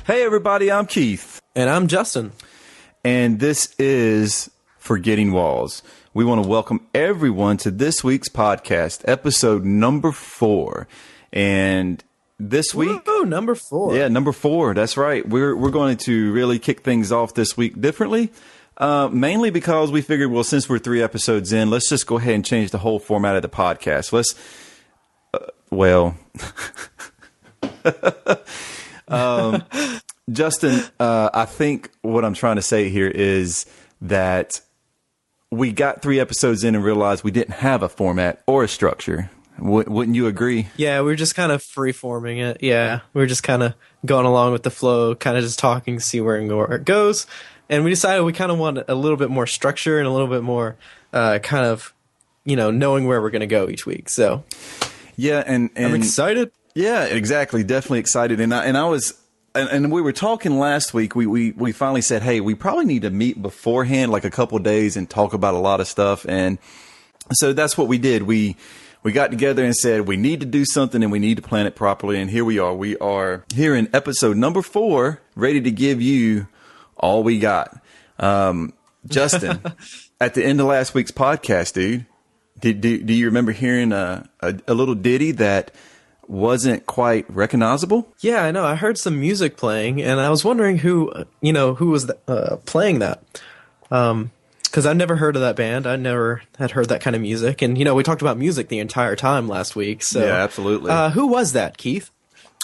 Hey everybody, I'm Keith. And I'm Justin. And this is Forgetting Walls. We want to welcome everyone to this week's podcast, episode number 4. And this week... Whoa, number 4. Yeah, number 4. That's right. We're going to really kick things off this week differently. Mainly because we figured, well, since we're 3 episodes in, let's just go ahead and change the whole format of the podcast. Justin, I think what I'm trying to say here is that we got 3 episodes in and realized we didn't have a format or a structure. Wouldn't you agree? Yeah, we were just kind of free-forming it. Yeah, we were just kind of going along with the flow, kind of just talking, see where it goes. And we decided we kind of want a little bit more structure and a little bit more kind of, knowing where we're going to go each week. So, yeah, and I'm excited. Yeah, exactly. Definitely excited. And we were talking last week. We finally said, hey, we probably need to meet beforehand, like a couple of days, and talk about a lot of stuff. And so that's what we did. We got together and said we need to do something and we need to plan it properly. And here we are. We are here in episode number 4, ready to give you all we got. Justin, at the end of last week's podcast, dude, do you remember hearing a little ditty that wasn't quite recognizable? Yeah, I know. I heard some music playing, and I was wondering who was playing that. Because I've never heard of that band. I never had heard that kind of music. And, we talked about music the entire time last week. So, yeah, absolutely. Who was that, Keith?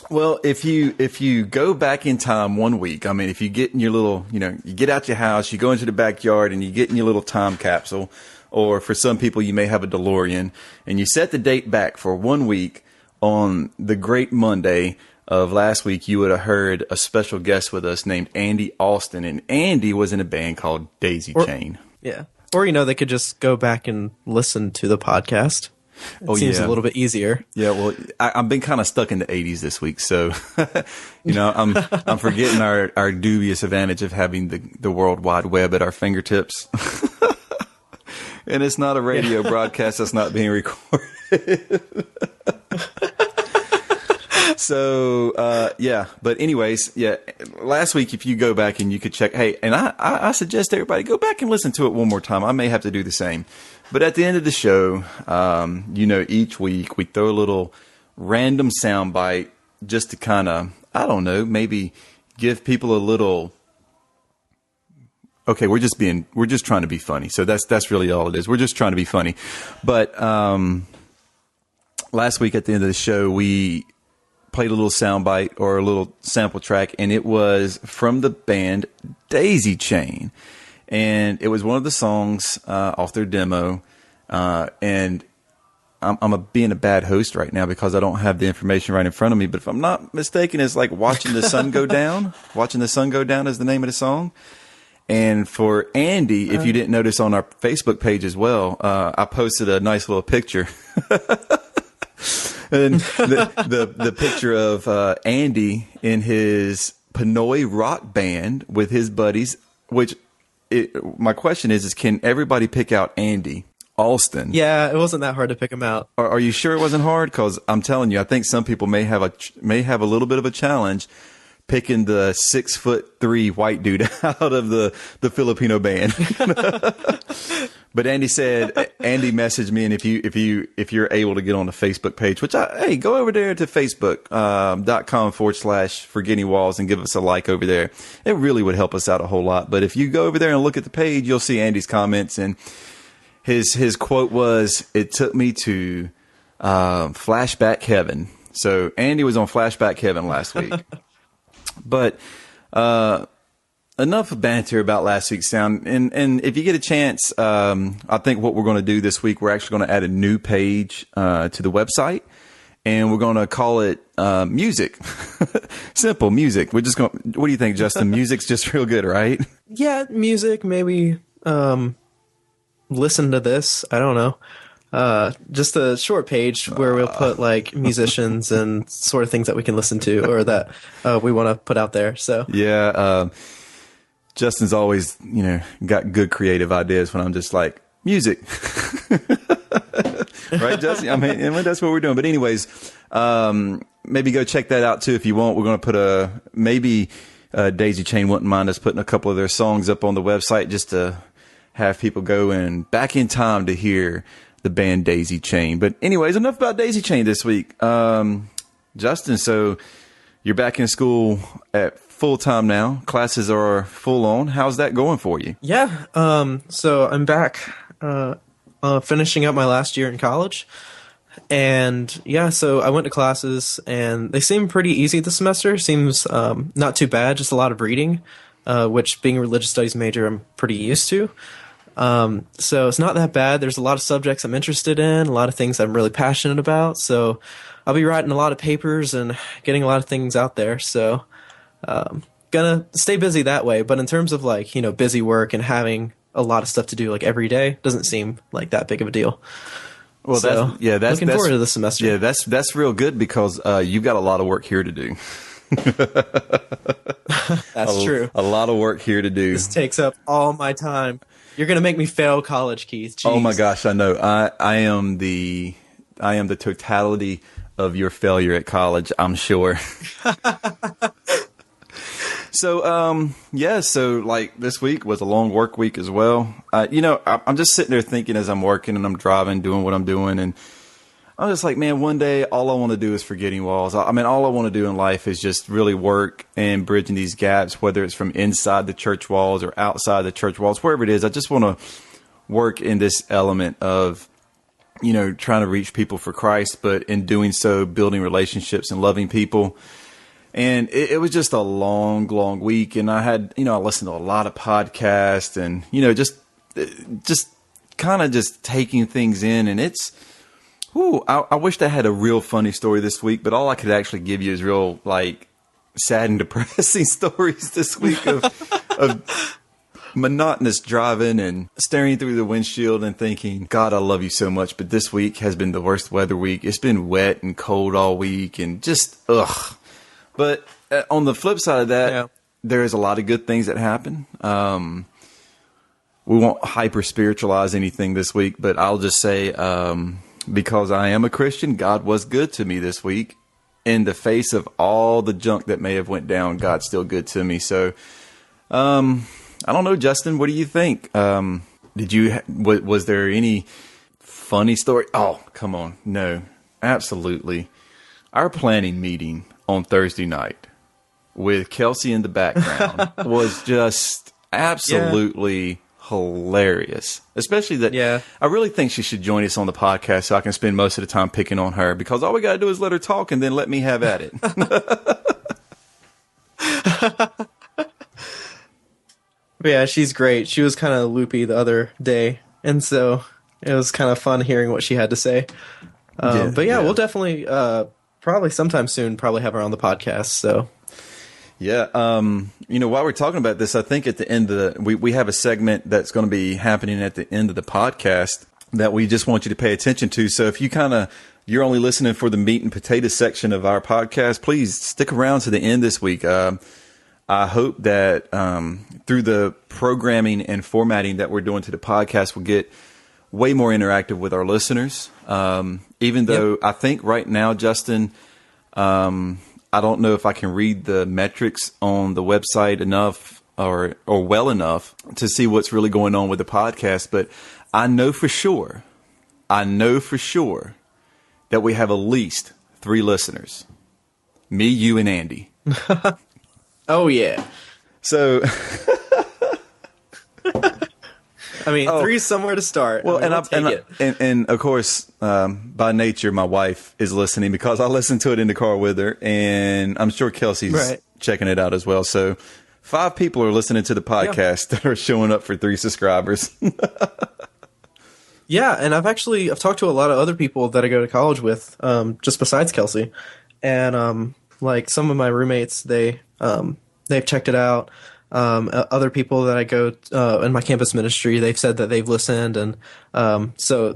Well, if you go back in time 1 week, I mean, if you get in your little, you get out your house, you go into the backyard, and you get in your little time capsule, or for some people, you may have a DeLorean, and you set the date back for 1 week. On the great Monday of last week, you would have heard a special guest with us named Andy Austin. And Andy was in a band called Daisy Chain. Yeah. Or, they could just go back and listen to the podcast. It seems a little bit easier. Yeah, well, I've been kind of stuck in the 80s this week. So, I'm forgetting our dubious advantage of having the World Wide Web at our fingertips. And it's not a radio broadcast that's not being recorded. So, yeah. But anyways, yeah, last week, if you go back and you could check, hey, and I suggest everybody go back and listen to it one more time. I may have to do the same. But at the end of the show, each week we throw a little random soundbite just to kind of, I don't know, maybe give people a little... Okay, we're just trying to be funny. So that's really all it is. We're just trying to be funny. But last week at the end of the show, we played a little soundbite or a little sample track, and it was from the band Daisy Chain. And it was one of the songs off their demo. And I'm being a bad host right now because I don't have the information right in front of me. But if I'm not mistaken, it's like Watching the Sun Go Down. Watching the Sun Go Down is the name of the song. And for Andy, if you didn't notice on our Facebook page as well, I posted a nice little picture. And the picture of Andy in his Pinoy rock band with his buddies, my question is can everybody pick out Andy Austin? Yeah, it wasn't that hard to pick him out. Are you sure it wasn't hard? Because I'm telling you, I think some people may have a little bit of a challenge picking the 6'3" white dude out of the Filipino band. But Andy messaged me, and if you're able to get on the Facebook page, go over there to facebook.com/Forgetting Walls and give us a like over there. It really would help us out a whole lot. But if you go over there and look at the page, you'll see Andy's comments, and his quote was, "It took me to flashback heaven." So Andy was on flashback heaven last week. But enough banter about last week's sound. And if you get a chance, I think what we're going to do this week, we're actually going to add a new page to the website, and we're going to call it music. Simple music. We're just going. What do you think, Justin? Music's just real good, right? Yeah, music. Maybe listen to this. I don't know. Just a short page where we'll put like musicians and sort of things that we can listen to or that we want to put out there. So yeah, Justin's always, got good creative ideas when I'm just like music, right, Justin? I mean, that's what we're doing. But anyways, maybe go check that out too if you want. We're going to put Daisy Chain wouldn't mind us putting a couple of their songs up on the website just to have people go in back in time to hear the band Daisy Chain. But anyways, enough about Daisy Chain this week. Justin, so you're back in school at full time now. Classes are full on. How's that going for you? Yeah. So I'm back, finishing up my last year in college. And yeah, so I went to classes and they seem pretty easy this semester. Seems, not too bad. Just a lot of reading, which being a religious studies major, I'm pretty used to. So it's not that bad. There's a lot of subjects I'm interested in, a lot of things I'm really passionate about. So I'll be writing a lot of papers and getting a lot of things out there. So, gonna stay busy that way. But in terms of like, busy work and having a lot of stuff to do like every day doesn't seem like that big of a deal. Well, so, that's looking forward to the semester. Yeah, that's real good because, you've got a lot of work here to do. That's true. A lot of work here to do. This takes up all my time. You're going to make me fail college, Keith. Jeez. Oh my gosh, I know. I am the totality of your failure at college, I'm sure. So, so like this week was a long work week as well. I'm just sitting there thinking as I'm working and I'm driving, doing what I'm doing. And I'm just like, man, one day all I want to do is forgetting walls. I mean, all I want to do in life is just really work and bridging these gaps, whether it's from inside the church walls or outside the church walls, wherever it is. I just want to work in this element of, trying to reach people for Christ, but in doing so, building relationships and loving people. And it was just a long, long week. And I had, I listened to a lot of podcasts and, just kind of just taking things in. And it's, I wished I had a real funny story this week, but all I could actually give you is real, like, sad and depressing stories this week of monotonous driving and staring through the windshield and thinking, God, I love you so much. But this week has been the worst weather week. It's been wet and cold all week and just, ugh. But on the flip side of that, there is a lot of good things that happen. We won't hyper spiritualize anything this week, but I'll just say, because I am a Christian, God was good to me this week. In the face of all the junk that may have went down, God's still good to me. So, I don't know, Justin, what do you think? Was there any funny story? Oh, come on. No, absolutely. Our planning meeting on Thursday night with Kelsey in the background was just absolutely hilarious. Especially that I really think she should join us on the podcast so I can spend most of the time picking on her because all we got to do is let her talk and then let me have at it. Yeah, she's great. She was kind of loopy the other day, and so it was kind of fun hearing what she had to say. But we'll definitely probably sometime soon probably have her on the podcast. So yeah, while we're talking about this, I think at the end of we have a segment that's going to be happening at the end of the podcast that we just want you to pay attention to. So if you're only listening for the meat and potato section of our podcast, please stick around to the end this week. I hope that through the programming and formatting that we're doing to the podcast, we'll get way more interactive with our listeners. Even though I think right now, Justin, I don't know if I can read the metrics on the website enough or well enough to see what's really going on with the podcast. But I know for sure that we have at least 3 listeners. Me, you, and Andy. Oh, yeah. So, I mean, 3 is somewhere to start. Well, and of course, by nature, my wife is listening because I listen to it in the car with her, and I'm sure Kelsey's checking it out as well. So, 5 people are listening to the podcast that are showing up for 3 subscribers. Yeah, and I've talked to a lot of other people that I go to college with, just besides Kelsey, and like some of my roommates, they've checked it out. Other people that I go in my campus ministry, they've said that they've listened, and so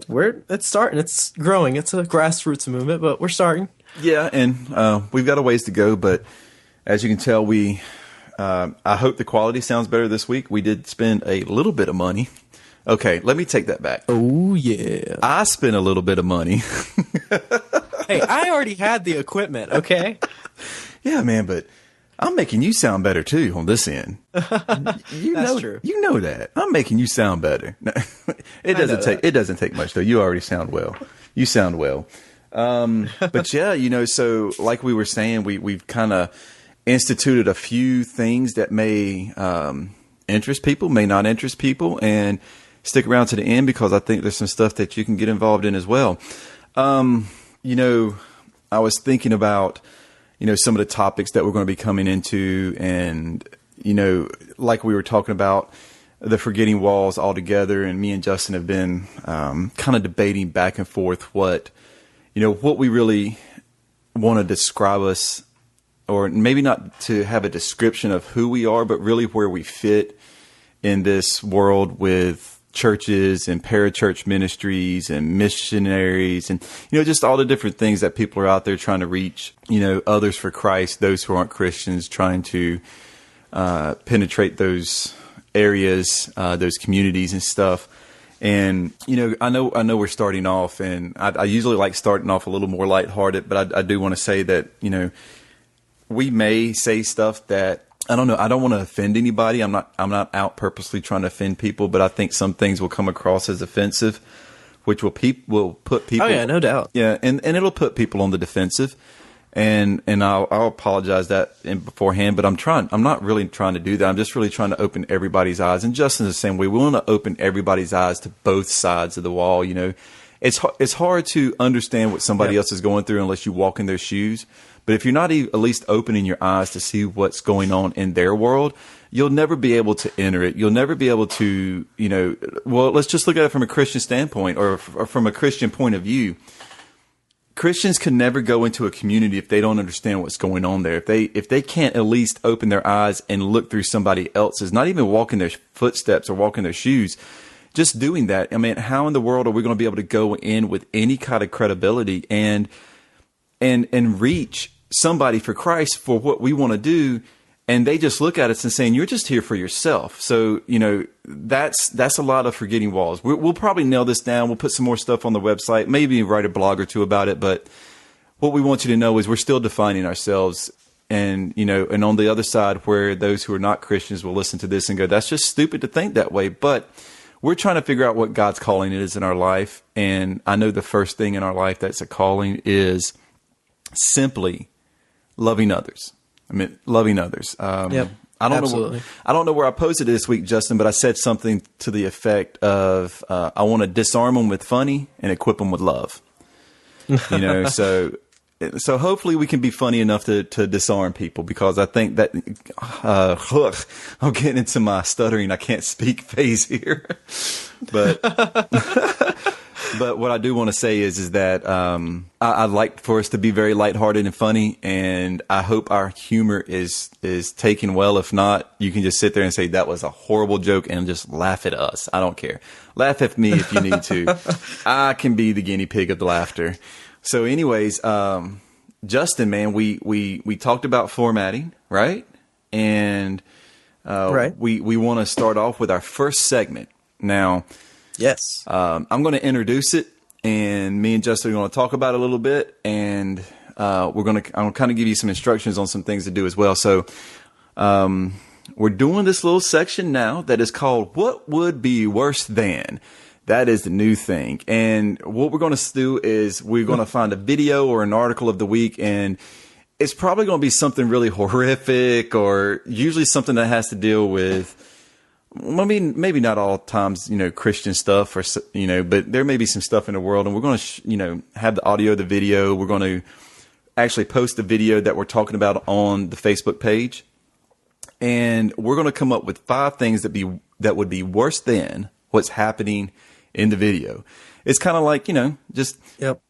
it's starting, it's growing. It's a grassroots movement, but we're starting. Yeah, and we've got a ways to go, but as you can tell, I hope the quality sounds better this week. We did spend a little bit of money. Okay, let me take that back. Oh, yeah. I spent a little bit of money. Hey, I already had the equipment, okay? Yeah, man, but I'm making you sound better, too, on this end. That's true. You know that. I'm making you sound better. It doesn't take much, though. You already sound well. You sound well. But yeah, so like we were saying, we've kind of instituted a few things that may interest people, may not interest people, and stick around to the end because I think there's some stuff that you can get involved in as well. I was thinking about, some of the topics that we're going to be coming into, and, like we were talking about the forgetting walls altogether, and me and Justin have been kind of debating back and forth what we really want to describe us, or maybe not to have a description of who we are, but really where we fit in this world with churches and parachurch ministries and missionaries and, just all the different things that people are out there trying to reach, others for Christ, those who aren't Christians, trying to penetrate those areas, those communities and stuff. And, I know we're starting off, and I usually like starting off a little more lighthearted, but I do want to say that, we may say stuff that, I don't know, I don't want to offend anybody. I'm not out purposely trying to offend people, but I think some things will come across as offensive, which will put people. Oh yeah, no doubt. Yeah. And it'll put people on the defensive. And I'll apologize that beforehand, but I'm not really trying to do that. I'm just really trying to open everybody's eyes. And Justin's the same way. We want to open everybody's eyes to both sides of the wall. It's hard to understand what somebody else is going through unless you walk in their shoes. But if you're not at least opening your eyes to see what's going on in their world, you'll never be able to enter it. You'll never be able to, well, let's just look at it from a Christian standpoint, or from a Christian point of view. Christians can never go into a community if they don't understand what's going on there. If they can't at least open their eyes and look through somebody else's, not even walking their footsteps or walking their shoes, just doing that. I mean, how in the world are we going to be able to go in with any kind of credibility and reach somebody for Christ for what we want to do, and they just look at us and saying, you're just here for yourself. So, that's a lot of forgetting walls. We'll probably nail this down. We'll put some more stuff on the website, maybe write a blog or 2 about it. But what we want you to know is we're still defining ourselves. And, and on the other side, where those who are not Christians will listen to this and go, that's just stupid to think that way. But we're trying to figure out what God's calling is in our life. And I know the first thing in our life that's a calling is simply loving others. Loving others. Yep, I don't absolutely. I don't know where I posted it this week, Justin, but I said something to the effect of, I want to disarm them with funny and equip them with love. So hopefully we can be funny enough to disarm people, because I think that, I'm getting into my stuttering, I can't speak phase here, but, but what I do want to say is that, I'd like for us to be very lighthearted and funny, and I hope our humor is taken well. If not, you can just sit there and say that was a horrible joke and just laugh at us. I don't care. Laugh at me if you need to. I can be the guinea pig of the laughter. So anyways, Justin, man, we talked about formatting, right? And, right. We want to start off with our first segment. Now, yes, I'm going to introduce it, and me and Justin are going to talk about it a little bit, and I'm going to kind of give you some instructions on some things to do as well. So, we're doing this little section now that is called "What Would Be Worse Than." That is the new thing. And what we're going to do is we're going to find a video or an article of the week, and it's probably going to be something really horrific, or usually something that has to deal with, I mean, maybe not all times, Christian stuff, or, but there may be some stuff in the world, and we're going to, have the audio, the video. We're going to actually post the video that we're talking about on the Facebook page. and we're going to come up with 5 things that would be worse than what's happening in the video. It's kind of like, just Yep.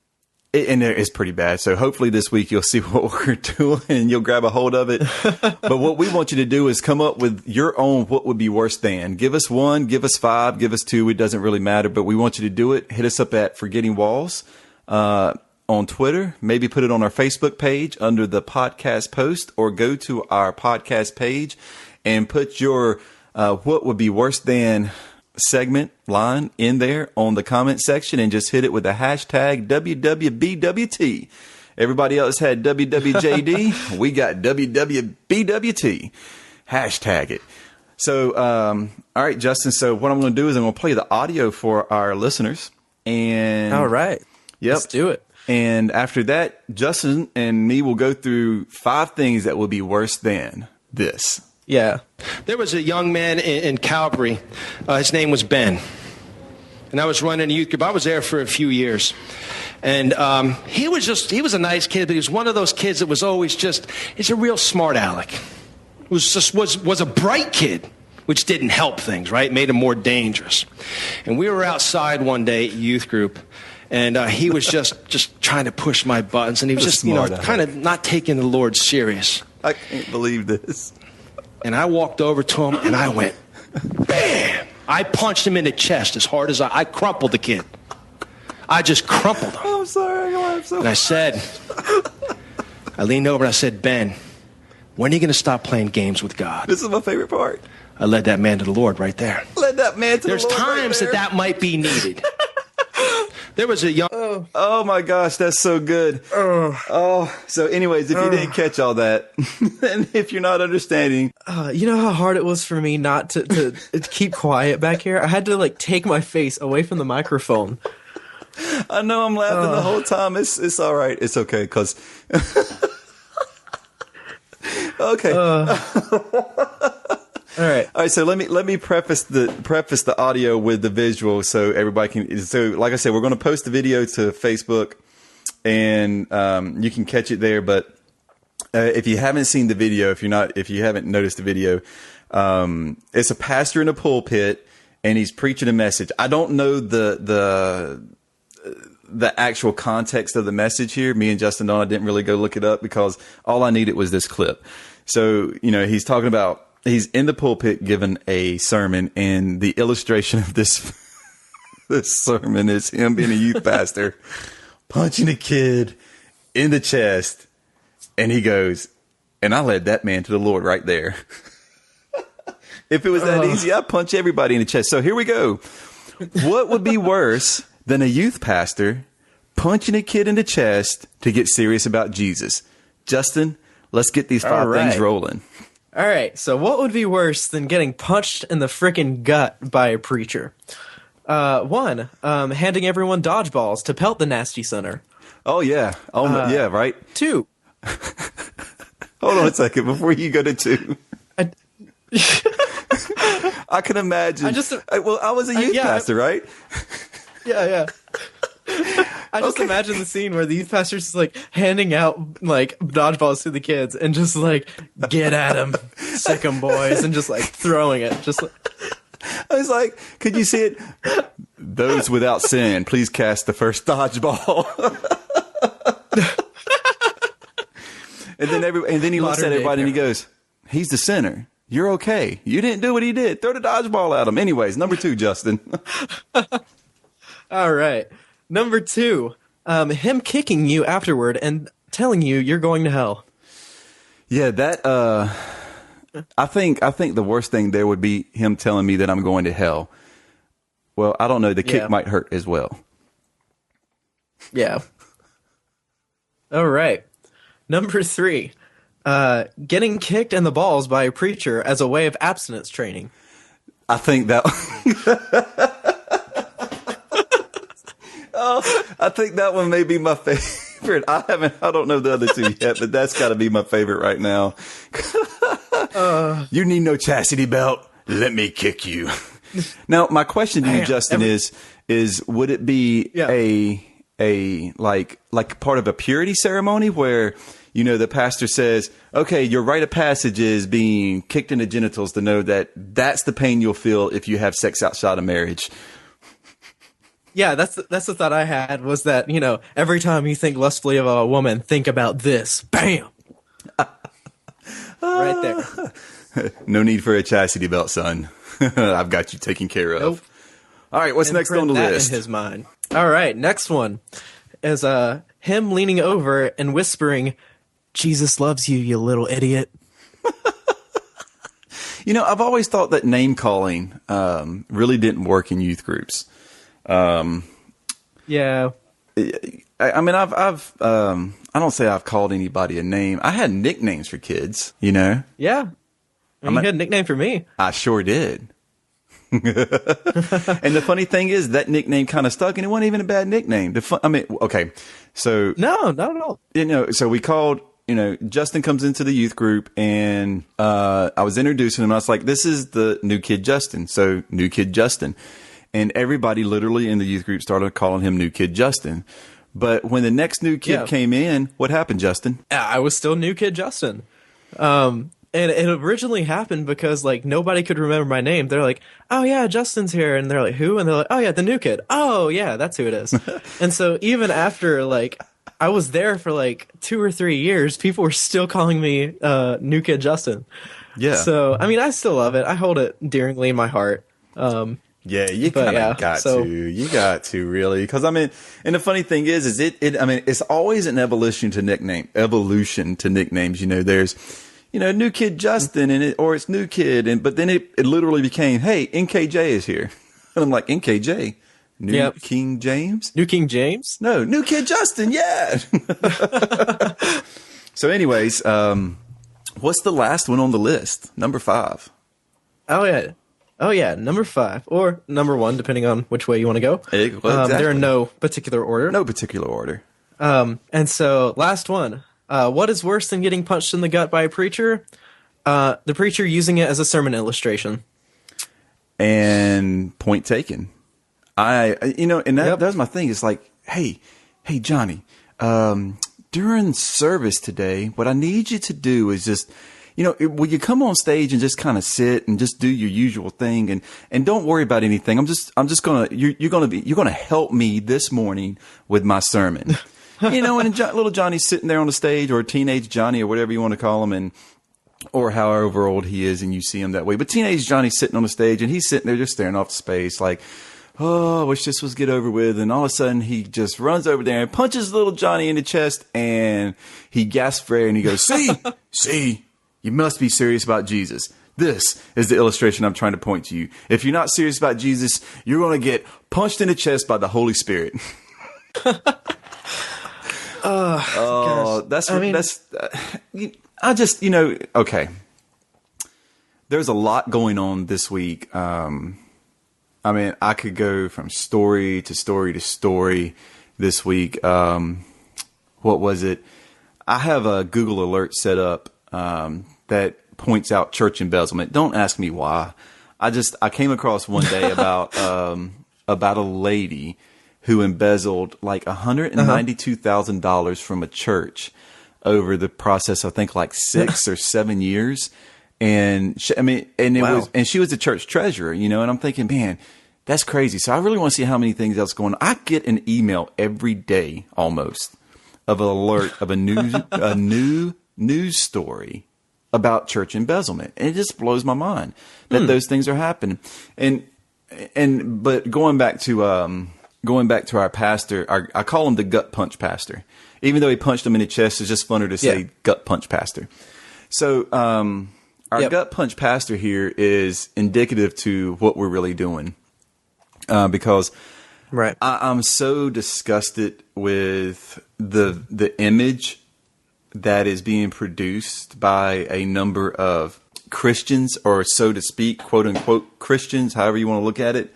And it's pretty bad. So hopefully this week you'll see what we're doing and you'll grab a hold of it. But what we want you to do is come up with your own what would be worse than. Give us 1, give us 5, give us 2. It doesn't really matter, but we want you to do it. Hit us up at Forgetting Walls on Twitter. Maybe put it on our Facebook page under the podcast post, or go to our podcast page and put your what would be worse than segment line in there on the comment section, and just hit it with the hashtag WWBWT. Everybody else had WWJD. We got WWBWT. Hashtag it. So, all right, Justin. So what I'm going to do is I'm going to play the audio for our listeners. And all right. Yep. Let's do it. And after that, Justin and me will go through 5 things that will be worse than this. Yeah. There was a young man in Calvary. His name was Ben. And I was running a youth group. I was there for a few years. And he was a nice kid, but he was one of those kids that was always he's a real smart aleck. Was a bright kid, which didn't help things, right? Made him more dangerous. And we were outside one day at youth group, and he was just trying to push my buttons, and he was just, kind of not taking the Lord serious. I can't believe this. And I walked over to him, and I went, bam! I punched him in the chest as hard as I crumpled the kid. I just crumpled him. I'm sorry. And I said, I leaned over and I said, Ben, when are you going to stop playing games with God? This is my favorite part. I led that man to the Lord right there. Led that man to There's the Lord times right there. that might be needed. There was a young... Oh my gosh, that's so good. So anyways, if you didn't catch all that, and if you're not understanding... You know how hard it was for me not to keep quiet back here? I had to take my face away from the microphone. I know I'm laughing the whole time. It's all right. It's okay, because... Okay. All right. So let me preface the audio with the visual, so everybody can. So like I said, we're going to post the video to Facebook, and you can catch it there. But if you haven't seen the video, if you haven't noticed the video, it's a pastor in a pulpit, and he's preaching a message. I don't know the actual context of the message here. Me and Justin Don, I didn't really go look it up because all I needed was this clip. So he's talking about. He's in the pulpit giving a sermon, and the illustration of this sermon is him being a youth pastor, punching a kid in the chest, and he goes, and I led that man to the Lord right there. If it was that easy, I'd punch everybody in the chest. So here we go. What would be worse than a youth pastor punching a kid in the chest to get serious about Jesus? Justin, let's get these 5 things rolling. All right, so what would be worse than getting punched in the frickin' gut by a preacher? 1, handing everyone dodgeballs to pelt the nasty sinner. Oh, yeah. Yeah, right? 2. Hold on a second before you go to 2. I can imagine. I was a youth pastor, right? Yeah. I just imagine the scene where the youth pastor's just handing out dodgeballs to the kids and just get at them, sick 'em boys, and just throwing it. I was like, could you see it? Those without sin, please cast the first dodgeball. and then he looks at everybody and he goes, "He's the sinner. You're okay. You didn't do what he did. Throw the dodgeball at him." Anyways, number 2, Justin. All right. Number 2, him kicking you afterward and telling you you're going to hell. Yeah, that I think the worst thing there would be him telling me that I'm going to hell. Well, I don't know. The kick might hurt as well. Yeah. All right. Number 3, getting kicked in the balls by a preacher as a way of abstinence training. I think that. I think that one may be my favorite. I don't know the other 2 yet, but that's got to be my favorite right now. You need no chastity belt. Let me kick you. Now, my question to you, Justin, is would it be a like part of a purity ceremony where, the pastor says, okay, your rite of passage is being kicked in the genitals to know that that's the pain you'll feel if you have sex outside of marriage. Yeah, that's the thought I had, was that, every time you think lustfully of a woman, think about this. Bam! Right there. No need for a chastity belt, son. I've got you taken care of. Nope. All right, what's next on the That list? in his mind. All right, next one is him leaning over and whispering, "Jesus loves you, you little idiot." I've always thought that name calling really didn't work in youth groups. Yeah. I mean, I've I don't say I've called anybody a name. I had nicknames for kids, Yeah. You had a nickname for me. I sure did. And the funny thing is that nickname kind of stuck, and it wasn't even a bad nickname. Okay, so No, not at all. So we called. Justin comes into the youth group, and I was introducing him. I was like, "This is the new kid, Justin." So, new kid Justin, and everybody literally in the youth group started calling him new kid Justin. But when the next new kid came in, what happened, Justin? I was still new kid Justin. And it originally happened because, nobody could remember my name. They're like, "Oh, yeah, Justin's here." And they're like, "Who?" And they're like, "Oh, yeah, the new kid." "Oh, yeah, that's who it is." And so even after, I was there for, 2 or 3 years, people were still calling me new kid Justin. Yeah. So, I mean, I still love it. I hold it dearingly in my heart. Yeah, you kind of got to. You got to, really. Because, and the funny thing is it's always an evolution to nicknames. There's, new kid Justin, or it's new kid. But then it literally became, hey, NKJ is here. And I'm like, NKJ? New King James? New King James? No, new kid Justin, yeah. So anyways, what's the last one on the list? Number 5. Oh, yeah, number 5, or number 1, depending on which way you want to go. Exactly. They're in no particular order. No particular order. And so, last one. What is worse than getting punched in the gut by a preacher? The preacher using it as a sermon illustration. And point taken. That was my thing. It's like, hey, Johnny, during service today, what I need you to do is just, will you come on stage and just kind of sit and just do your usual thing and don't worry about anything. I'm just you're gonna help me this morning with my sermon. And little Johnny's sitting there on the stage, or teenage Johnny, or whatever you want to call him, or however old he is, and you see him that way. But teenage Johnny's sitting on the stage, and he's sitting there just staring off to space, like, oh, I wish this was get over with. And all of a sudden, he just runs over there and punches little Johnny in the chest, and he gasps for air, and he goes, see, you must be serious about Jesus. This is the illustration I'm trying to point to you. If you're not serious about Jesus, you're going to get punched in the chest by the Holy Spirit. Okay. There's a lot going on this week. I could go from story to story to story this week. What was it? I have a Google alert set up that points out church embezzlement. Don't ask me why. I came across one day about a lady who embezzled like $192,000 from a church over the process, I think, 6 or 7 years. And she was the church treasurer, and I'm thinking, man, that's crazy. So I really want to see how many things else going on. I get an email every day almost of an alert of a new news story about church embezzlement. And it just blows my mind that those things are happening. But going back to our pastor, I call him the gut punch pastor. Even though he punched him in the chest, it's just funner to say gut punch pastor. So our gut punch pastor here is indicative to what we're really doing. Because I'm so disgusted with the image that is being produced by a number of Christians, or so to speak, quote unquote Christians, however you want to look at it.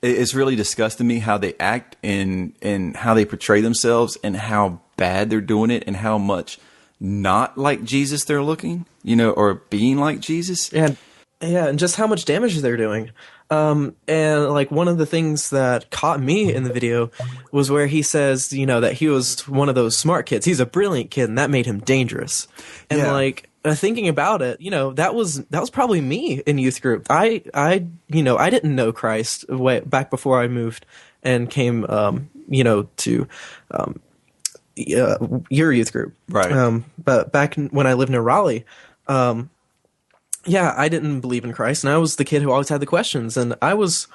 It's really disgusting me how they act and how they portray themselves, and how bad they're doing it, and how much not like Jesus they're looking, or being like Jesus. Yeah. Yeah, and just how much damage they're doing. And like one of the things that caught me in the video was where he says, you know, that he was one of those smart kids. He's a brilliant kid, and that made him dangerous. And Yeah. like thinking about it, you know, that was probably me in youth group. You know, I didn't know Christ way back before I moved and came, you know, to your youth group, Right. But back when I lived in Raleigh. Yeah, I didn't believe in Christ, and I was the kid who always had the questions, and I was,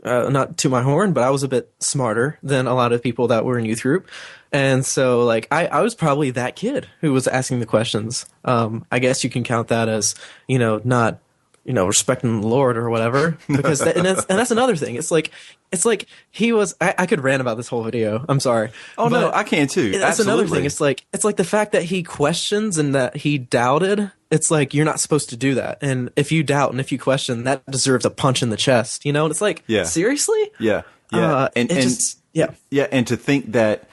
not to my horn, but I was a bit smarter than a lot of people that were in youth group. And so, like, I was probably that kid who was asking the questions. I guess you can count that as, you know, not, you know, respecting the Lord or whatever, because and that's another thing. It's like he was. I could rant about this whole video. I'm sorry. Oh no, But I can too. that's another Absolutely. thing. It's like the fact that he questions and that he doubted. It's like you're not supposed to do that. And if you doubt and if you question, that deserves a punch in the chest. You know. And it's like, Yeah. seriously. Yeah. Yeah. Yeah. Yeah, and to think that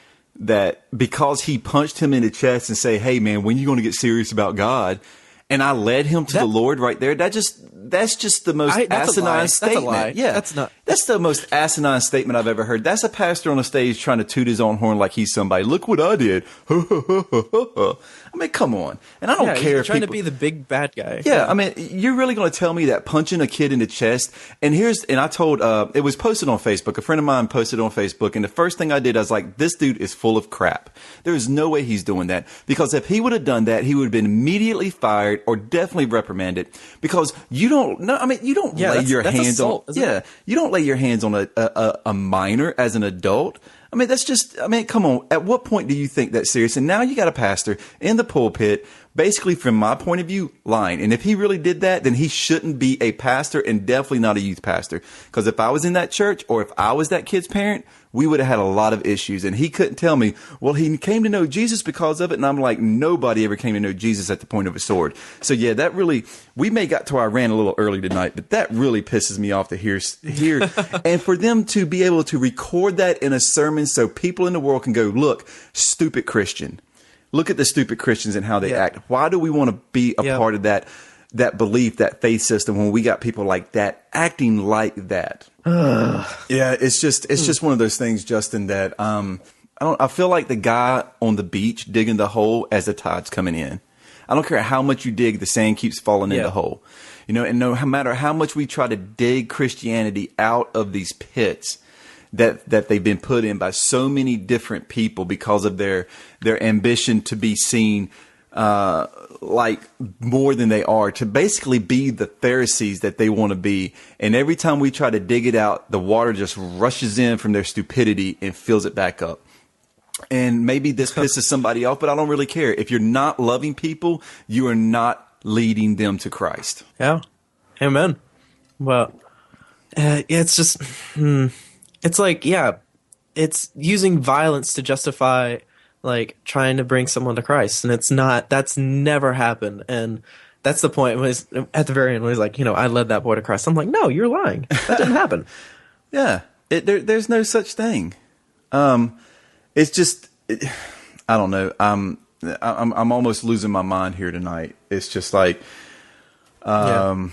because he punched him in the chest and say, "Hey, man, when you going to get serious about God?" and I led him to the Lord right there. That's just the most that's a lie. asinine That's a statement. lie. Yeah, That's the most asinine statement I've ever heard. That's a pastor on a stage trying to toot his own horn like he's somebody. Look what I did. I mean, come on. And I don't care He's if trying people, to be the big bad guy. yeah, I mean, you're really going to tell me that punching a kid in the chest? And I told, it was posted on Facebook. A friend of mine posted on Facebook. And the first thing I did, I was like, this dude is full of crap. There is no way he's doing that. Because if he would have done that, he would have been immediately fired or definitely reprimanded. Because you don't lay your that's hands assault, on, isn't it? you don't lay your hands on a minor as an adult. I mean, come on. At what point do you think that's serious? And now you got a pastor in the pulpit, basically, from my point of view, lying. And if he really did that, then he shouldn't be a pastor and definitely not a youth pastor. Because if I was in that church or if I was that kid's parent, we would have had a lot of issues. And he couldn't tell me, well, he came to know Jesus because of it. And I'm like, nobody ever came to know Jesus at the point of a sword. So yeah, we may got to our rant a little early tonight, but that really pisses me off to hear. And for them to be able to record that in a sermon so people in the world can go, look, stupid Christian. Look at the stupid Christians and how they act. Why do we want to be a part of that belief, that faith system, when we got people like that acting like that? Yeah, it's just one of those things, Justin, that I feel like the guy on the beach digging the hole as the tide's coming in. I don't care how much you dig, the sand keeps falling in the hole. You know, and no matter how much we try to dig Christianity out of these pits that they've been put in by so many different people because of their ambition to be seen like more than they are, to basically be the Pharisees that they want to be. And every time we try to dig it out, the water just rushes in from their stupidity and fills it back up. And maybe this pisses somebody off, but I don't really care. If you're not loving people, you are not leading them to Christ. Yeah. Amen. Well, it's just, it's like, it's using violence to justify, like, trying to bring someone to Christ. And that's never happened. And that's the point when at the very end when he's like, you know, I led that boy to Christ. I'm like, no, you're lying. That didn't happen. Yeah. There's no such thing. It's just, I don't know. I'm almost losing my mind here tonight. It's just like, I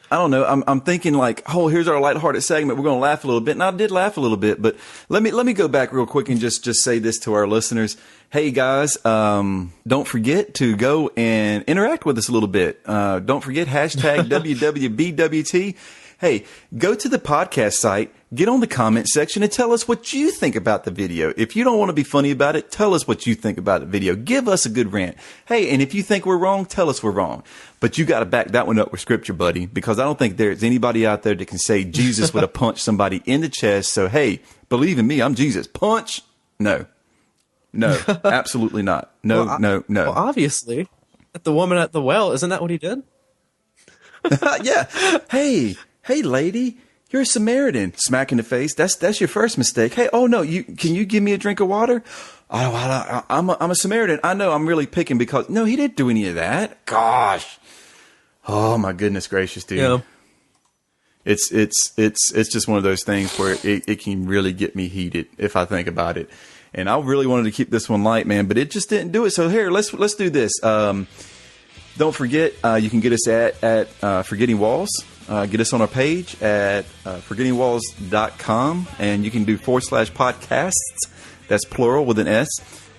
don't know. I'm thinking like, oh, here's our lighthearted segment. We're going to laugh a little bit. And I did laugh a little bit, but let me go back real quick and just say this to our listeners. Hey guys, don't forget to go and interact with us a little bit. Don't forget hashtag WWBWT. Hey, go to the podcast site, get on the comment section and tell us what you think about the video. If you don't want to be funny about it, tell us what you think about the video. Give us a good rant. Hey, and if you think we're wrong, tell us we're wrong. But you got to back that one up with scripture, buddy, because I don't think there's anybody out there that can say Jesus would have punched somebody in the chest. So, hey, believe in me, I'm Jesus. Punch? No, absolutely not. No. Well, obviously, the woman at the well, isn't that what he did? Yeah. Hey, lady, you're a Samaritan. Smack in the face. That's your first mistake. Hey, oh no, can you give me a drink of water? I'm a Samaritan. I know I'm really picking because no, he didn't do any of that. Gosh. Oh my goodness gracious, dude. Yeah. It's just one of those things where it can really get me heated if I think about it. And I really wanted to keep this one light, man, but it just didn't do it. So here, let's do this. Don't forget, you can get us at Forgetting Walls. Get us on our page at forgettingwalls.com, and you can do /podcasts. That's plural with an S.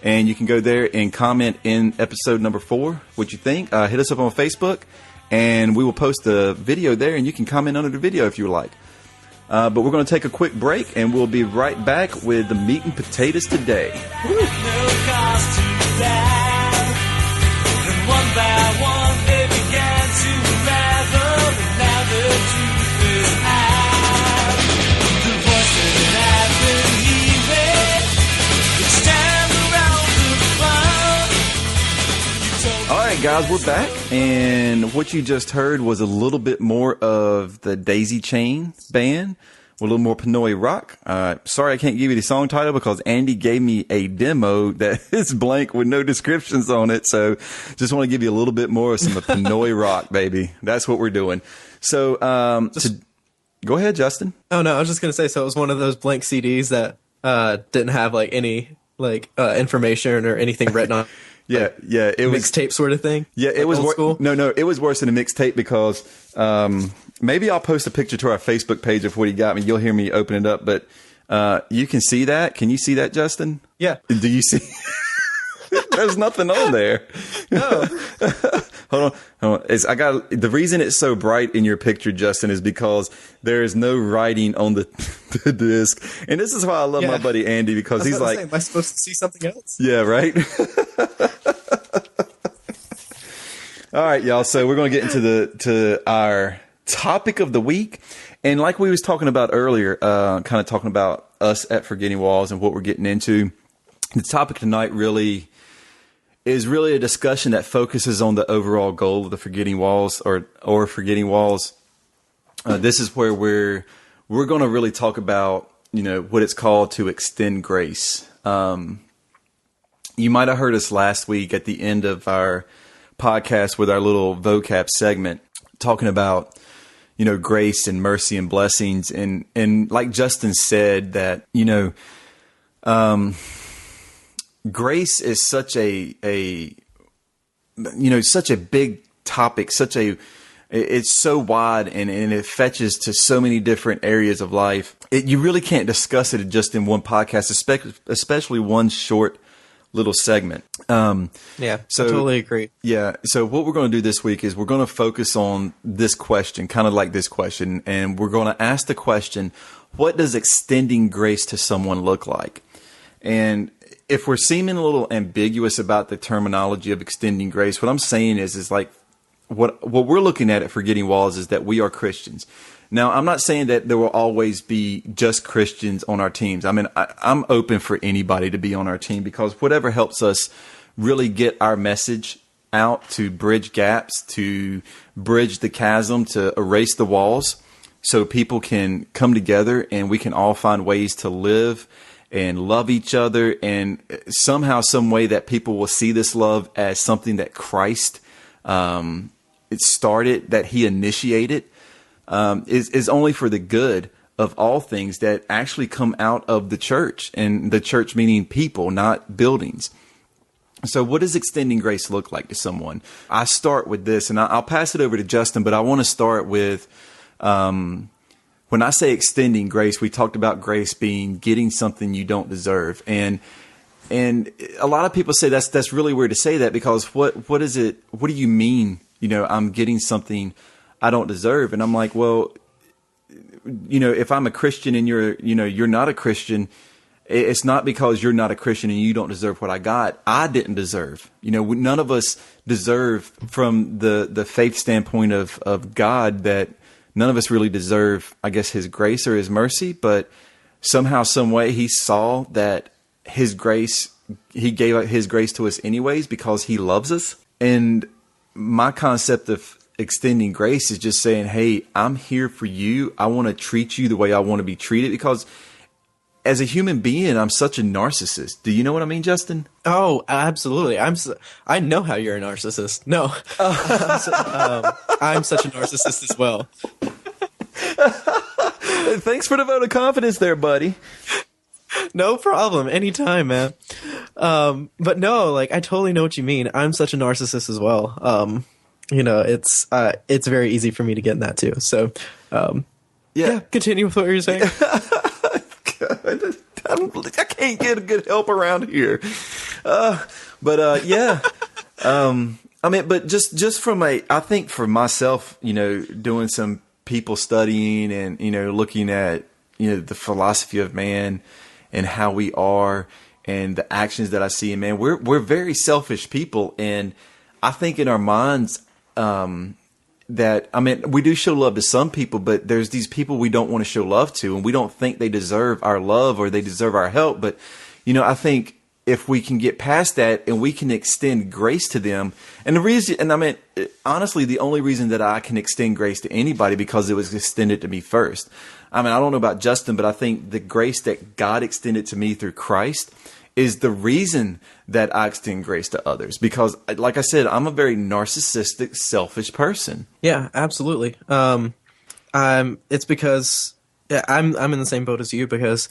And you can go there and comment in episode number 4 what you think. Hit us up on Facebook, and we will post the video there, and you can comment under the video if you like. But we're going to take a quick break, and we'll be right back with the meat and potatoes today. Woo. One by one they began to unravel, and now the truth is out. The voices that I've been hearing, it stands around the cloud. All right, guys, we're back, and what you just heard was a little bit more of the Daisy Chain Band. A little more Pinoy rock. Sorry I can't give you the song title because Andy gave me a demo that is blank with no descriptions on it. So just want to give you a little bit more of some Pinoy rock, baby. That's what we're doing. So go ahead, Justin. Oh, no, I was just going to say, so it was one of those blank CDs that didn't have like any information or anything written on. Yeah, it was mixtape sort of thing. Yeah, it was old school. No, it was worse than a mixtape because maybe I'll post a picture to our Facebook page of what he got me. You'll hear me open it up, but you can see that. Can you see that, Justin? Yeah. Do you see? There's nothing on there. No. Hold on. The reason it's so bright in your picture, Justin, is because there is no writing on the disc. And this is why I love my buddy Andy, because he's like, am I supposed to see something else? Yeah, right. All right, y'all. So we're going to get into our topic of the week. And like we was talking about earlier, kind of talking about us at Forgetting Walls and what we're getting into. The topic tonight is really a discussion that focuses on the overall goal of the Forgetting Walls or Forgetting Walls. This is where we're going to really talk about, what it's called to extend grace. You might have heard us last week at the end of our podcast with our little vocab segment talking about, grace and mercy and blessings. And like Justin said that, grace is such a such a big topic, it's so wide and it fetches to so many different areas of life. You really can't discuss it just in one podcast, especially one short little segment. Yeah, so, I totally agree. Yeah. So what we're going to do this week is we're going to focus on this question, kind of like this question, and we're going to ask the question, what does extending grace to someone look like? And if we're seeming a little ambiguous about the terminology of extending grace, what I'm saying is like what we're looking at Forgetting Walls is that we are Christians. Now, I'm not saying that there will always be just Christians on our teams. I mean, I'm open for anybody to be on our team because whatever helps us really get our message out to bridge gaps, to bridge the chasm, to erase the walls so people can come together and we can all find ways to live and love each other, and somehow, some way that people will see this love as something that Christ it started, that he initiated, is only for the good of all things that actually come out of the church, and the church meaning people, not buildings. So what does extending grace look like to someone? I start with this, and I'll pass it over to Justin, but I want to start with when I say extending grace, we talked about grace being getting something you don't deserve. And a lot of people say that's really weird to say that, because what is it? What do you mean? I'm getting something I don't deserve. And I'm like, well, if I'm a Christian and you're not a Christian, it's not because you're not a Christian and you don't deserve what I got. I didn't deserve. None of us deserve, from the faith standpoint of God, that none of us really deserve, I guess, his grace or his mercy, but somehow, some way, he saw that his grace, he gave out his grace to us anyways because he loves us. And my concept of extending grace is just saying, hey, I'm here for you. I want to treat you the way I want to be treated, because as a human being, I'm such a narcissist. Do you know what I mean, Justin? Oh, absolutely. I know how you're a narcissist. No, I'm such a narcissist as well. Thanks for the vote of confidence there, buddy. No problem. Anytime, man. But no, I totally know what you mean. I'm such a narcissist as well. it's very easy for me to get in that too. So, yeah, continue with what you're saying. God, I can't get a good help around here. Yeah. I mean, but just from I think for myself, doing some people studying and, looking at, the philosophy of man and how we are and the actions that I see in man, we're very selfish people. And I think in our minds, that, I mean, we do show love to some people, but there's these people we don't want to show love to, and we don't think they deserve our love or they deserve our help. But, I think if we can get past that and we can extend grace to them, and the reason, and I mean, honestly, the only reason that I can extend grace to anybody because it was extended to me first. I mean, I don't know about Justin, but I think the grace that God extended to me through Christ is the reason that I extend grace to others. Because, like I said, I'm a very narcissistic, selfish person. Yeah, absolutely. It's because I'm in the same boat as you, because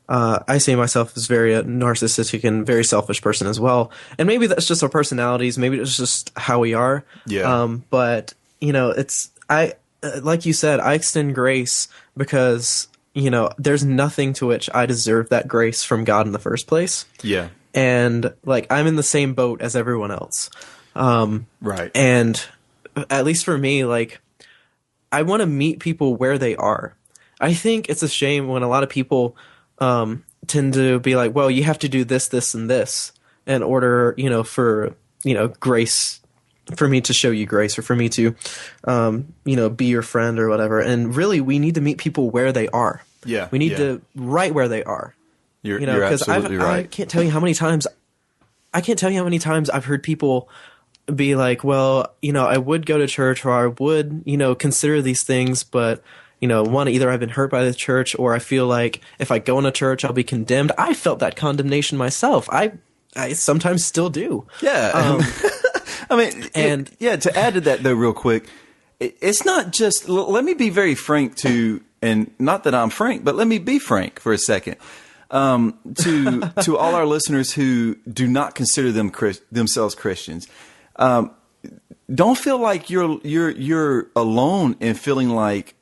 I see myself as very narcissistic and very selfish person as well. And maybe that's just our personalities. Maybe it's just how we are. Yeah. But like you said, I extend grace because, there's nothing to which I deserve that grace from God in the first place. Yeah. And I'm in the same boat as everyone else. Right. And at least for me, I want to meet people where they are. I think it's a shame when a lot of people tend to be like, well, you have to do this, this, and this in order, for, grace, for me to show you grace, or for me to, be your friend or whatever. And really, we need to meet people where they are. Yeah. We need to right where they are. You're absolutely right. I can't tell you how many times I've heard people be like, well, I would go to church, or I would, consider these things, but one, either I've been hurt by the church, or I feel like if I go into church, I'll be condemned. I felt that condemnation myself. I sometimes still do. Yeah. I mean, and to add to that though, real quick, it's not just, let me be very frank and not that I'm frank, but let me be frank for a second. To all our listeners who do not consider themselves Christians, don't feel like you're alone in feeling like,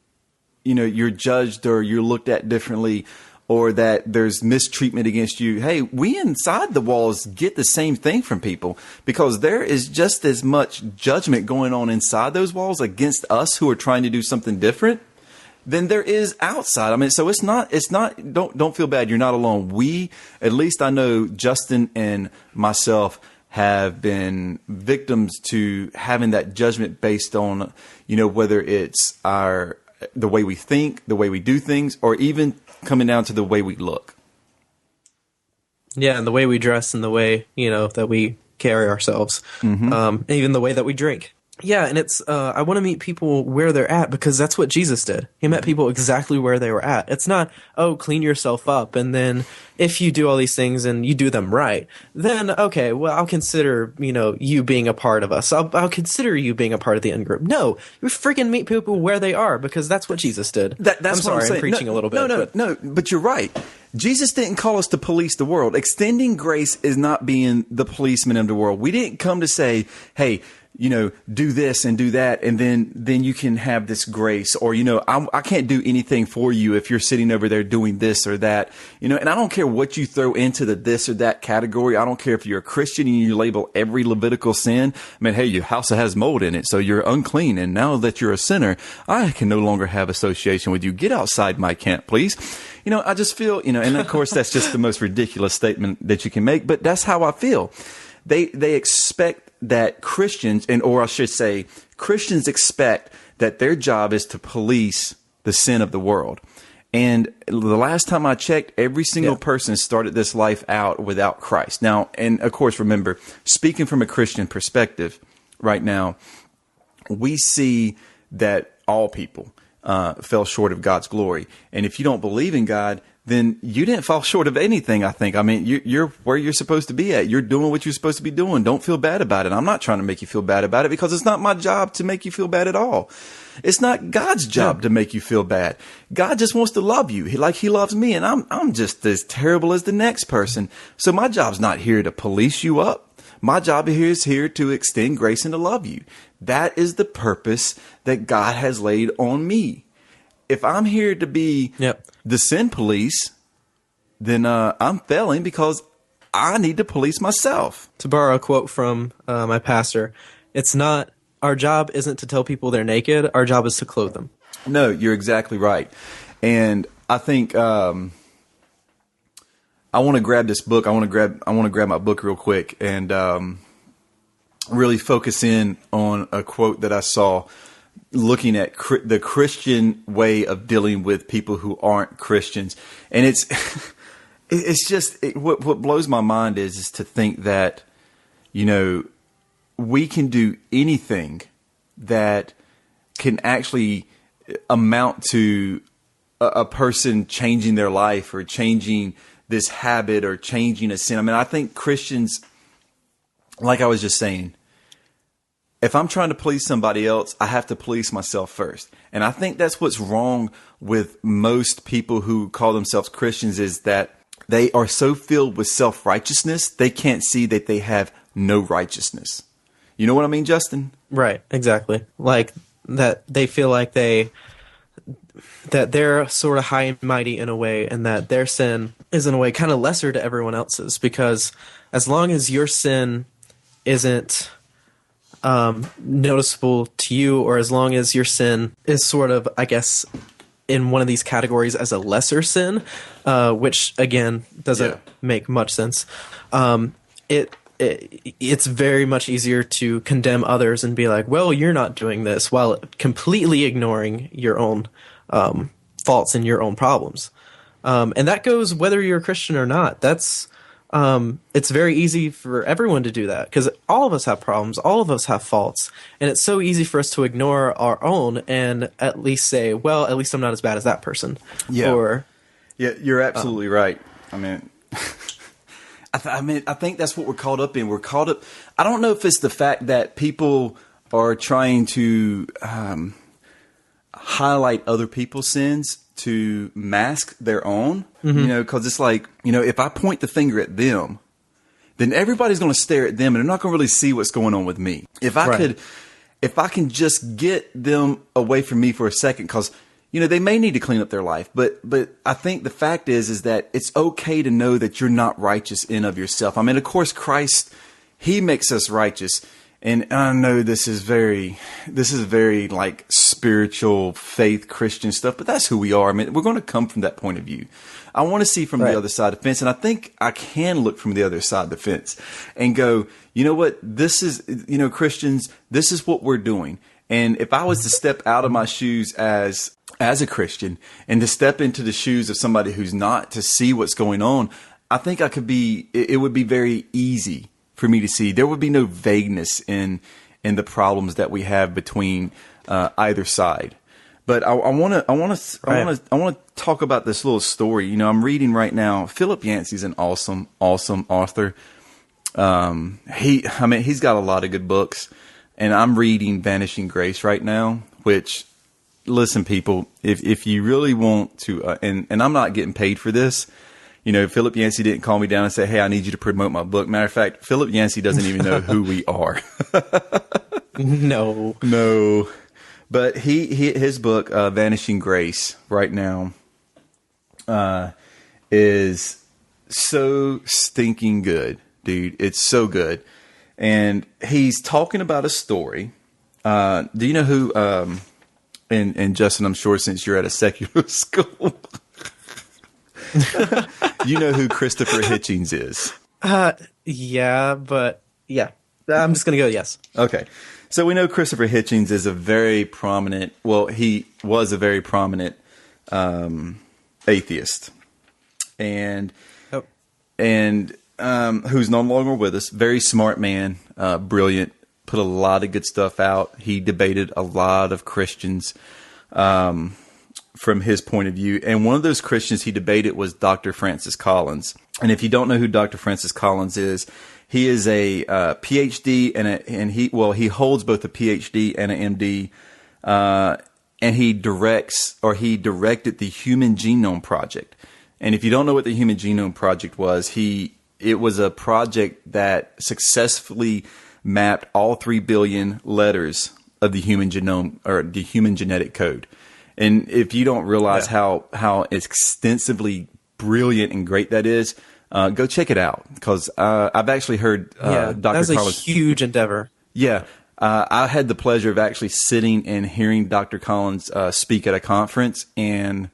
you're judged or you're looked at differently, or that there's mistreatment against you. Hey, we inside the walls get the same thing from people, because there is just as much judgment going on inside those walls against us who are trying to do something different than there is outside. I mean, so it's not, don't feel bad. You're not alone. At least I know Justin and myself have been victims to having that judgment based on, whether it's the way we think, the way we do things, or even coming down to the way we look. Yeah, and the way we dress, and the way, that we carry ourselves, even the way that we drink. Yeah, and it's I want to meet people where they're at, because that's what Jesus did. He met people exactly where they were at. It's not, oh, clean yourself up, and then if you do all these things and you do them right, then okay, well, I'll consider, you being a part of us. I'll consider you being a part of the in group. No, you freaking meet people where they are, because that's what Jesus did. That's I'm sorry, I'm preaching a little bit. No, but you're right. Jesus didn't call us to police the world. Extending grace is not being the policeman of the world. We didn't come to say, hey, do this and do that, and then you can have this grace, or, I can't do anything for you if you're sitting over there doing this or that, and I don't care what you throw into the this or that category. I don't care if you're a Christian and you label every Levitical sin. I mean, hey, your house has mold in it, so you're unclean, and now that you're a sinner, I can no longer have association with you. Get outside my camp, please. I just feel, and of course that's just the most ridiculous statement that you can make, but that's how I feel. They expect that Christians, or I should say, Christians expect that their job is to police the sin of the world. And the last time I checked, every single person started this life out without Christ. Now, and of course, remember, speaking from a Christian perspective right now, we see that all people fell short of God's glory. And if you don't believe in God, then you didn't fall short of anything, I think. I mean, you're where you're supposed to be at. You're doing what you're supposed to be doing. Don't feel bad about it. I'm not trying to make you feel bad about it, because it's not my job to make you feel bad at all. It's not God's job to make you feel bad. God just wants to love you like he loves me, and I'm just as terrible as the next person. So my job's not here to police you up. My job here is here to extend grace and to love you. That is the purpose that God has laid on me. If I'm here to be the sin police, then I'm failing because I need to police myself. To borrow a quote from my pastor, it's not, our job isn't to tell people they're naked. Our job is to clothe them. No, you're exactly right. And I think I want to grab this book. I want to grab my book real quick and really focus in on a quote that I saw looking at the Christian way of dealing with people who aren't Christians. And it's just what blows my mind is to think that, you know, we can do anything that can actually amount to a person changing their life or changing this habit or changing a sin. I mean, I think Christians, like I was just saying, if I'm trying to please somebody else, I have to police myself first. And I think that's what's wrong with most people who call themselves Christians, is that they are so filled with self-righteousness, they can't see that they have no righteousness. You know what I mean, Justin? Right, exactly. Like that they feel like that they're sort of high and mighty in a way, and that their sin is in a way kind of lesser to everyone else's, because as long as your sin isn't noticeable to you, or as long as your sin is sort of, I guess, in one of these categories as a lesser sin, which again doesn't make much sense, it's very much easier to condemn others and be like, well, you're not doing this, while completely ignoring your own faults and your own problems. And that goes whether you're a Christian or not. That's it's very easy for everyone to do that, because all of us have problems, all of us have faults, and it's so easy for us to ignore our own and at least say, well, at least I'm not as bad as that person. Yeah. Or, yeah, you're absolutely right. I mean, I think that's what we're caught up in. We're caught up. I don't know if it's the fact that people are trying to highlight other people's sins to mask their own, you know, because it's like, you know, if I point the finger at them, then everybody's going to stare at them and they're not going to really see what's going on with me. If I can just get them away from me for a second, because, you know, they may need to clean up their life, but I think the fact is that it's okay to know that you're not righteous in of yourself. I mean, of course, Christ, he makes us righteous. And I know this is very like spiritual faith Christian stuff, but that's who we are. I mean, we're going to come from that point of view. I want to see from the other side of the fence, and I think I can look from the other side of the fence and go, you know what, this is, you know, Christians, this is what we're doing. And if I was to step out of my shoes as a Christian and to step into the shoes of somebody who's not, to see what's going on, I think it would be very easy for me to see. There would be no vagueness in the problems that we have between either side. But I want to talk about this little story. You know, I'm reading right now. Philip Yancey's an awesome author. He's got a lot of good books, and I'm reading Vanishing Grace right now. Which, listen, people, if you really want to, and I'm not getting paid for this. You know, Philip Yancey didn't call me down and say, hey, I need you to promote my book. Matter of fact, Philip Yancey doesn't even know who we are. No. But his book, Vanishing Grace, right now, is so stinking good, dude. It's so good. And he's talking about a story. Do you know who, and Justin, I'm sure since you're at a secular school, you know who Christopher Hitchens is? Yeah, but yeah. I'm just going to go yes. Okay. So we know Christopher Hitchens is a very prominent, well, he was a very prominent atheist. And who's no longer with us. Very smart man, brilliant, put a lot of good stuff out. He debated a lot of Christians from his point of view. And one of those Christians he debated was Dr. Francis Collins. And if you don't know who Dr. Francis Collins is, he is a PhD and he holds both a PhD and an MD. And he directed the Human Genome Project. And if you don't know what the Human Genome Project was, he it was a project that successfully mapped all 3 billion letters of the human genome, or the human genetic code. And if you don't realize how extensively brilliant and great that is, go check it out, because I've actually heard Dr. That's a Collins. huge endeavor. Yeah. I had the pleasure of actually sitting and hearing Dr. Collins speak at a conference. And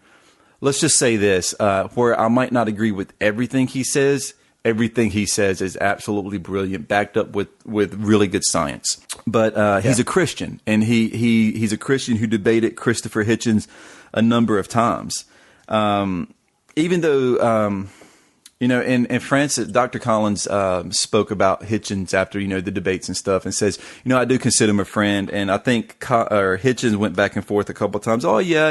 let's just say this, where I might not agree with everything he says is absolutely brilliant, backed up with really good science. But he's a Christian, and he's a Christian who debated Christopher Hitchens a number of times. Even though, and Francis, Dr. Collins spoke about Hitchens after, the debates and stuff, and says, I do consider him a friend. And I think Hitchens went back and forth a couple of times. Oh, yeah,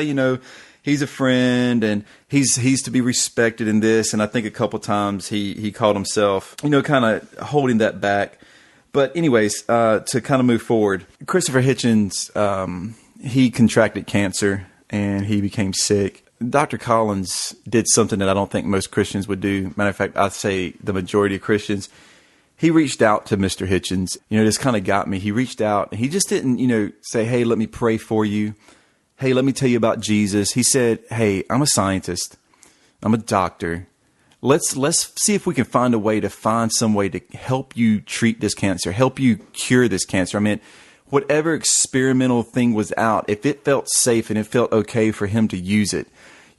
he's a friend, and he's to be respected in this. And I think a couple times he called himself, kind of holding that back. But anyways, to kind of move forward, Christopher Hitchens, he contracted cancer and he became sick. Dr. Collins did something that I don't think most Christians would do. Matter of fact, I'd say the majority of Christians. He reached out to Mr. Hitchens. This kind of got me. He reached out, and he just didn't, say, hey, let me pray for you. Hey, let me tell you about Jesus. He said, hey, I'm a scientist. I'm a doctor. Let's see if we can find some way to help you treat this cancer, help you cure this cancer. I mean, whatever experimental thing was out, if it felt safe and it felt okay for him to use it,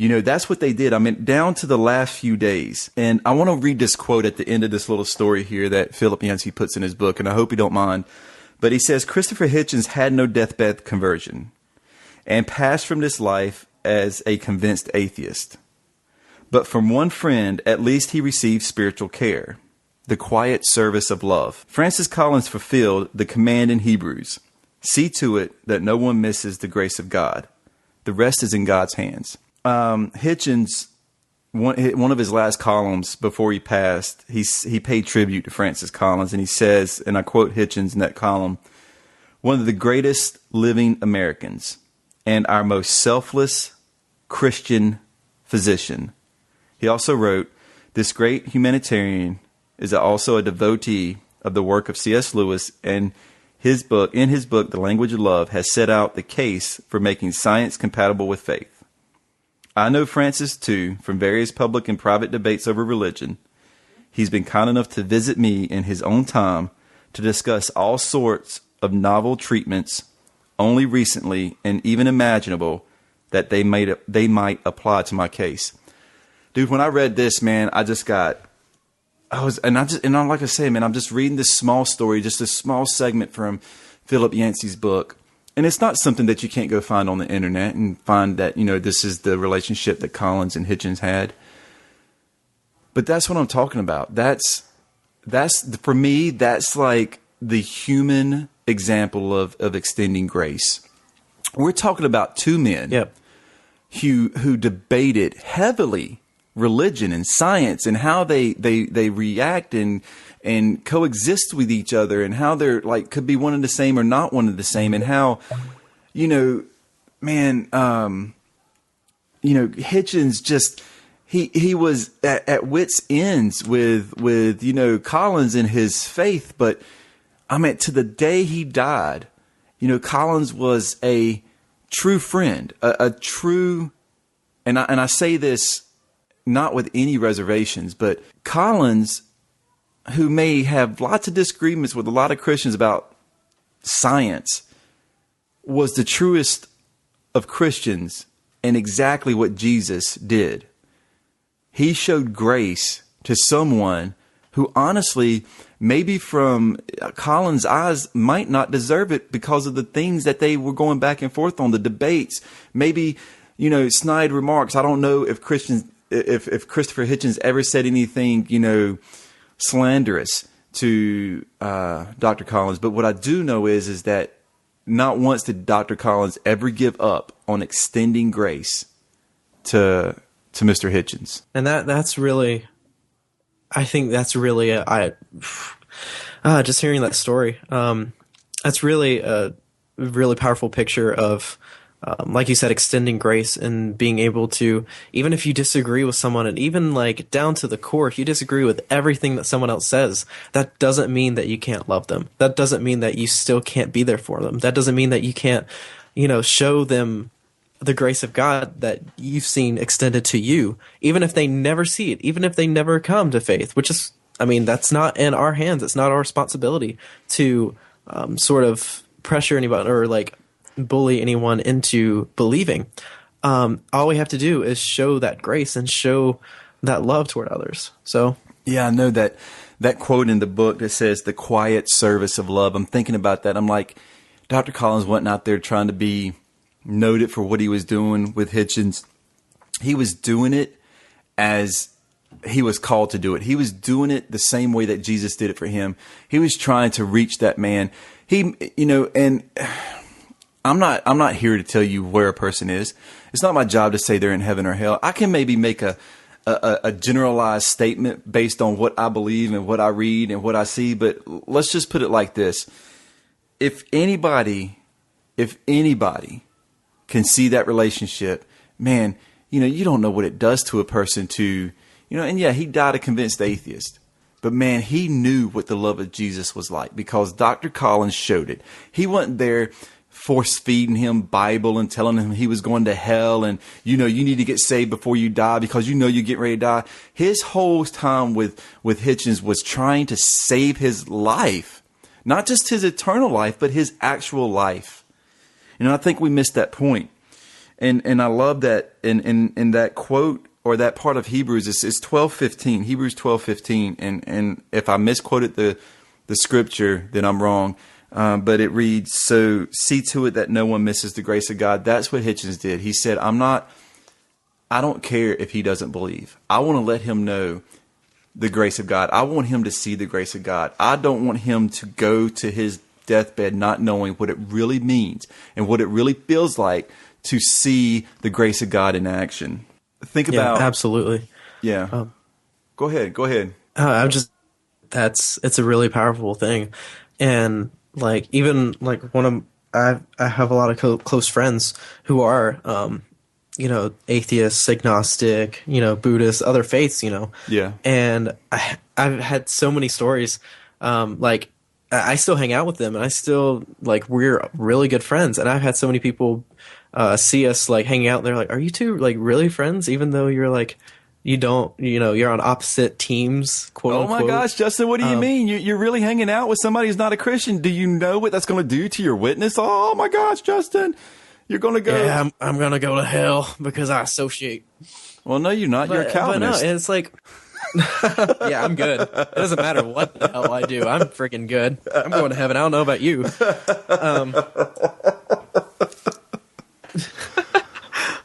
that's what they did. I mean, down to the last few days. And I want to read this quote at the end of this little story here that Philip Yancey puts in his book, and I hope you don't mind. But he says, Christopher Hitchens had no deathbed conversion and passed from this life as a convinced atheist. But from one friend, at least he received spiritual care, the quiet service of love. Francis Collins fulfilled the command in Hebrews. See to it that no one misses the grace of God. The rest is in God's hands. Hitchens, one of his last columns before he passed, he paid tribute to Francis Collins, and he says, and I quote Hitchens in that column, one of the greatest living Americans and our most selfless Christian physician. He also wrote, this great humanitarian is also a devotee of the work of C.S. Lewis, and in his book, The Language of Love, has set out the case for making science compatible with faith. I know Francis, too, from various public and private debates over religion. He's been kind enough to visit me in his own time to discuss all sorts of novel treatments, only recently and even imaginable, that they might apply to my case. Dude, when I read this, man, like I say, man, I'm just reading this small story, just a small segment from Philip Yancey's book. And it's not something that you can't go find on the internet and find that, this is the relationship that Collins and Hitchens had. But that's what I'm talking about. That's for me, that's like the human example of extending grace. We're talking about two men who debated heavily religion and science and how they react and coexist with each other, and how they're like could be one and the same or not one and the same, and how Hitchens just he was at wit's ends with Collins and his faith, but I mean to the day he died, Collins was a true friend, a true, and I say this not with any reservations, but Collins, who may have lots of disagreements with a lot of Christians about science, was the truest of Christians and exactly what Jesus did. He showed grace to someone who honestly, maybe from Collins' eyes, might not deserve it because of the things that they were going back and forth on, the debates, maybe, snide remarks. I don't know if if Christopher Hitchens ever said anything, slanderous to Dr. Collins. But what I do know is that not once did Dr. Collins ever give up on extending grace to Mr. Hitchens. And that's really, I think that's really, just hearing that story, that's really a really powerful picture of like you said, extending grace and being able to, even if you disagree with someone, and even like down to the core, if you disagree with everything that someone else says, that doesn't mean that you can't love them. That doesn't mean that you still can't be there for them. That doesn't mean that you can't, show them the grace of God that you've seen extended to you, even if they never see it, even if they never come to faith, which is, that's not in our hands. It's not our responsibility to sort of pressure anybody or like bully anyone into believing. All we have to do is show that grace and show that love toward others. So yeah, I know that quote in the book that says the quiet service of love. I'm thinking about that. I'm like, Dr. Collins wasn't out there trying to be noted for what he was doing with Hitchens. He was doing it as he was called to do it. He was doing it the same way that Jesus did it for him. He was trying to reach that man. And I'm not here to tell you where a person is. It's not my job to say they're in heaven or hell. I can maybe make a generalized statement based on what I believe and what I read and what I see. But let's just put it like this. If anybody can see that relationship, man, you don't know what it does to a person to, and yeah, he died a convinced atheist. But man, he knew what the love of Jesus was like because Dr. Collins showed it. He wasn't there force feeding him Bible and telling him he was going to hell and, you need to get saved before you die because you're getting ready to die. His whole time with Hitchens was trying to save his life, not just his eternal life, but his actual life. I think we missed that point. And I love that in that quote or that part of Hebrews, it's 12:15, Hebrews 12:15. And if I misquoted the scripture, then I'm wrong. But it reads, so see to it that no one misses the grace of God. That's what Hitchens did. He said, I don't care if he doesn't believe. I want to let him know the grace of God. I want him to see the grace of God. I don't want him to go to his deathbed not knowing what it really means and what it really feels like to see the grace of God in action. Think about absolutely. Yeah. Go ahead. It's a really powerful thing. And like, even like I have a lot of close friends who are, atheists, agnostic, Buddhists, other faiths, Yeah. And I've had so many stories, like I still hang out with them and I still we're really good friends. And I've had so many people see us like hanging out. They're like, are you two like really friends? Even though you're like, you're on opposite teams, quote unquote. Oh my gosh, Justin, what do you mean? You're really hanging out with somebody who's not a Christian. Do you know what that's going to do to your witness? Oh my gosh, Justin, you're going to go. Yeah, I'm going to go to hell because I associate. Well, no, you're not. You're a Calvinist. But no, it's like, yeah, I'm good. It doesn't matter what the hell I do. I'm freaking good. I'm going to heaven. I don't know about you.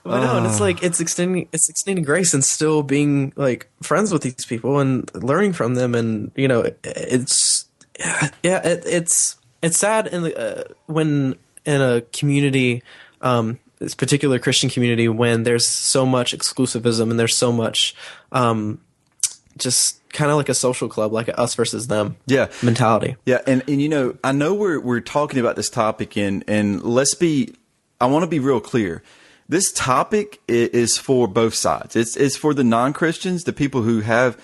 But no, and it's like it's extending grace and still being like friends with these people and learning from them, and it's sad when in a community, this particular Christian community, when there's so much exclusivism and there's so much just kind of like a social club, like a us versus them mentality. Yeah, and I know we're talking about this topic and I want to be real clear. This topic is for both sides. It's for the non-Christians, the people who have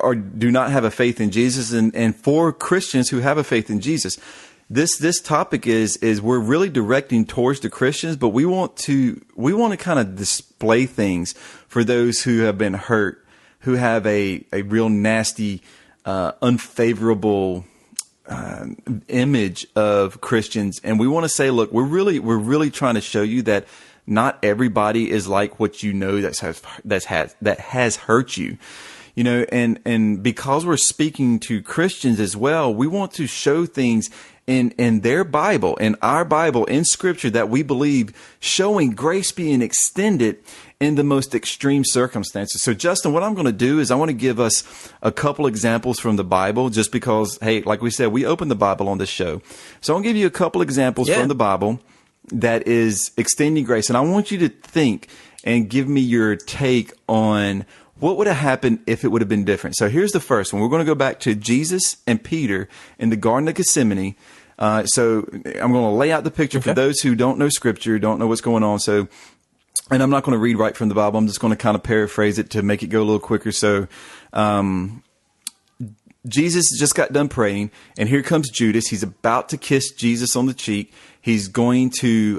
or do not have a faith in Jesus, and for Christians who have a faith in Jesus. This topic is we're really directing towards the Christians, but we want to kind of display things for those who have been hurt, who have a real nasty, unfavorable image of Christians, and we want to say, look, we're really trying to show you that not everybody is like what that has hurt you, and because we're speaking to Christians as well, we want to show things in their Bible, in our Bible, in Scripture that we believe, showing grace being extended in the most extreme circumstances. So, Justin, what I'm going to do is I want to give us a couple examples from the Bible, just because, hey, like we said, we open the Bible on this show. So I'm going to give you a couple examples from the Bible that is extending grace. And I want you to think and give me your take on what would have happened if it would have been different. So here's the first one. We're going to go back to Jesus and Peter in the Garden of Gethsemane. So I'm going to lay out the picture for those who don't know Scripture, don't know what's going on. So, and I'm not going to read right from the Bible. I'm just going to kind of paraphrase it to make it go a little quicker. So, Jesus just got done praying, and here comes Judas. He's about to kiss Jesus on the cheek. He's going to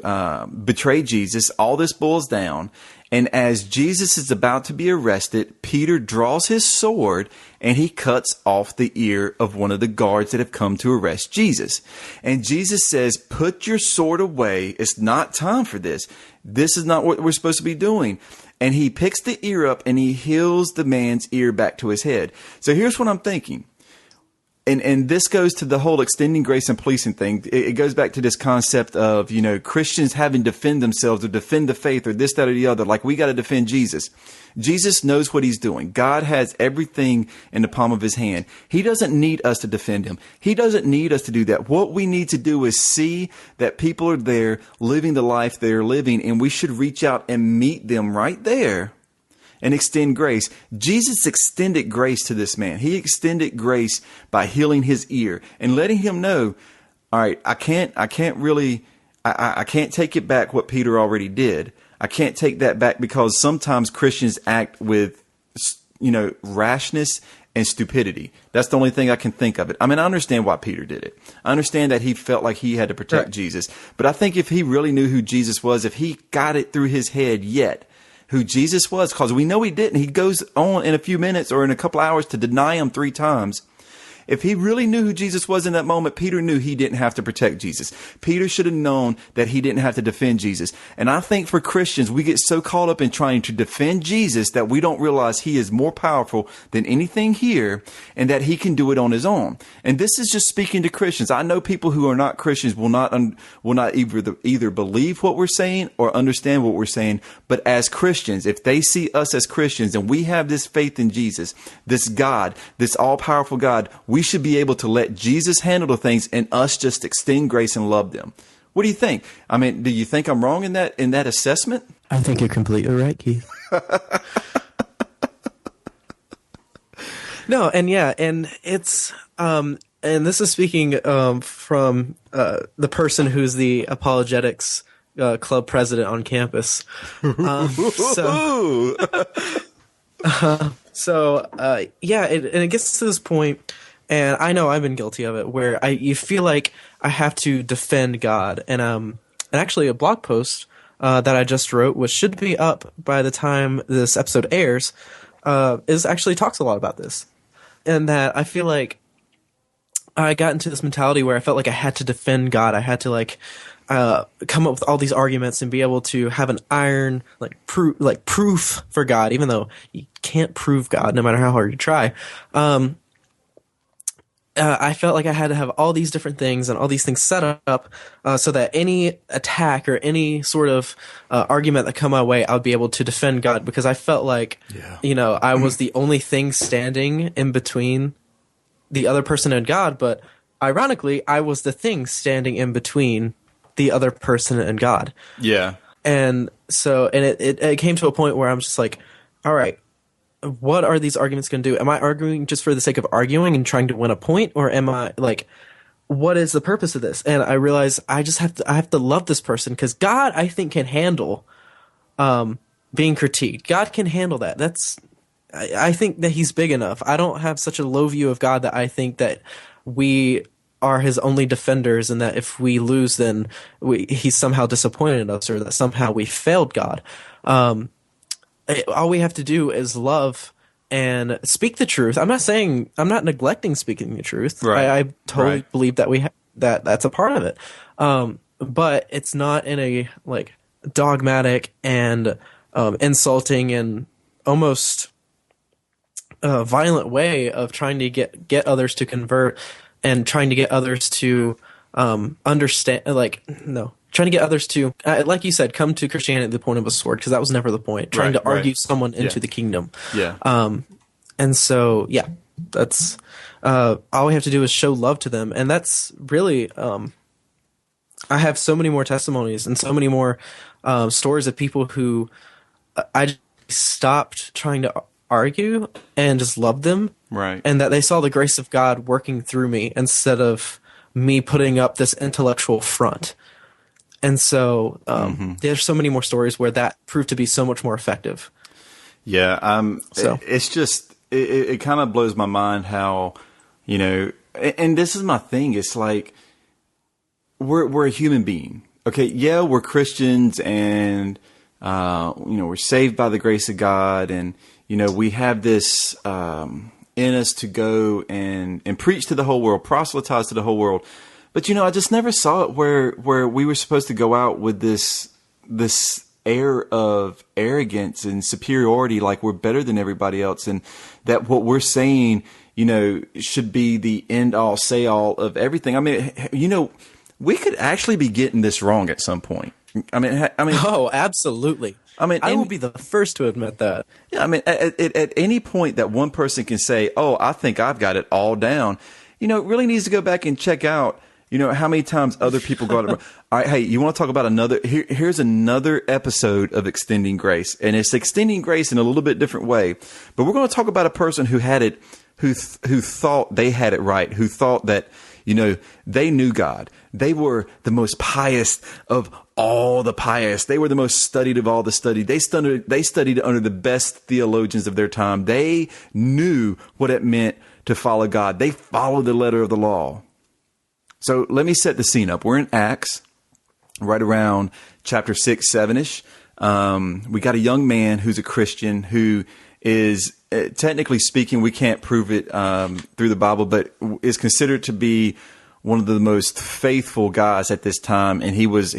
betray Jesus. All this boils down. And as Jesus is about to be arrested, Peter draws his sword and he cuts off the ear of one of the guards that have come to arrest Jesus. And Jesus says, "Put your sword away. It's not time for this. This is not what we're supposed to be doing." And he picks the ear up and he heals the man's ear back to his head. So here's what I'm thinking. And this goes to the whole extending grace and policing thing. It goes back to this concept of, Christians having to defend themselves or defend the faith or this, that, or the other. Like, we got to defend Jesus. Jesus knows what he's doing. God has everything in the palm of his hand. He doesn't need us to defend him. He doesn't need us to do that. What we need to do is see that people are there living the life they're living, and we should reach out and meet them right there and extend grace. Jesus extended grace to this man. He extended grace by healing his ear and letting him know, all right, I can't take it back what Peter already did. I can't take that back because sometimes Christians act with, rashness and stupidity. That's the only thing I can think of it. I mean, I understand why Peter did it. I understand that he felt like he had to protect Jesus. But I think if he really knew who Jesus was, if he got it through his head yet, who Jesus was, because we know he didn't. He goes on in a few minutes or in a couple hours to deny him 3 times. If he really knew who Jesus was in that moment, Peter knew he didn't have to protect Jesus. Peter should have known that he didn't have to defend Jesus. And I think for Christians, we get so caught up in trying to defend Jesus that we don't realize he is more powerful than anything here and that he can do it on his own. And this is just speaking to Christians. I know people who are not Christians will not either believe what we're saying or understand what we're saying. But as Christians, if they see us as Christians and we have this faith in Jesus, this God, this all-powerful God, we should be able to let Jesus handle the things and us just extend grace and love them. What do you think? I mean, do you think I'm wrong in that assessment? I think you're completely right, Keith. No, and it's and this is speaking from the person who's the apologetics club president on campus. It gets to this point. And I know I've been guilty of it, where you feel like I have to defend God. And actually a blog post that I just wrote, which should be up by the time this episode airs, actually talks a lot about this. And that I feel like I got into this mentality where I felt like I had to defend God. I had to come up with all these arguments and be able to have an iron proof for God, even though you can't prove God no matter how hard you try. I felt like I had to have all these different things and all these things set up so that any attack or any sort of argument that come my way, I would be able to defend God, because I felt like, I was the only thing standing in between the other person and God. But ironically, I was the thing standing in between the other person and God. Yeah. And so, it came to a point where I'm just like, all right, what are these arguments going to do? Am I arguing just for the sake of arguing and trying to win a point? Or am I what is the purpose of this? And I realize I have to love this person, because God, I think, can handle being critiqued. God can handle that. I think that he's big enough. I don't have such a low view of God that I think that we are his only defenders, and that if we lose, then he's somehow disappointed us, or that somehow we failed God. All we have to do is love and speak the truth. I'm not neglecting speaking the truth. Right. I totally believe that that's a part of it. But it's not in a dogmatic and insulting and almost violent way of trying to get others to convert and trying to get others to understand. Trying to get others to, like you said, come to Christianity at the point of a sword, because that was never the point. Trying to argue someone into the kingdom. Yeah. And so, that's all we have to do is show love to them. And that's really, I have so many more testimonies and so many more stories of people who I just stopped trying to argue and just loved them. Right. And that they saw the grace of God working through me instead of me putting up this intellectual front. And so there's so many more stories where that proved to be so much more effective. Yeah, So it's just it kind of blows my mind how, you know, and this is my thing. It's like we're a human being. Okay, yeah, we're Christians, and you know, we're saved by the grace of God, and you know, we have this in us to go and preach to the whole world, proselytize to the whole world. But you know, I just never saw it where we were supposed to go out with this air of arrogance and superiority, like we're better than everybody else, and that what we're saying, you know, should be the end all, say all of everything. I mean, you know, we could actually be getting this wrong at some point. I mean, oh, absolutely. I mean, I will be the first to admit that. Yeah, I mean, at any point that one person can say, "Oh, I think I've got it all down," you know, it really needs to go back and check out, you know, how many times other people got it wrong. All right, hey, you want to talk about another? Here's another episode of Extending Grace, and it's extending grace in a little bit different way. But we're going to talk about a person who had it, who thought they had it right, who thought that, you know, they knew God. They were the most pious of all the pious. They were the most studied of all the studied. They studied under the best theologians of their time. They knew what it meant to follow God. They followed the letter of the law. So let me set the scene up. We're in Acts, right around chapter 6, 7-ish. We got a young man who's a Christian who is, technically speaking, we can't prove it through the Bible, but is considered to be one of the most faithful guys at this time. And he was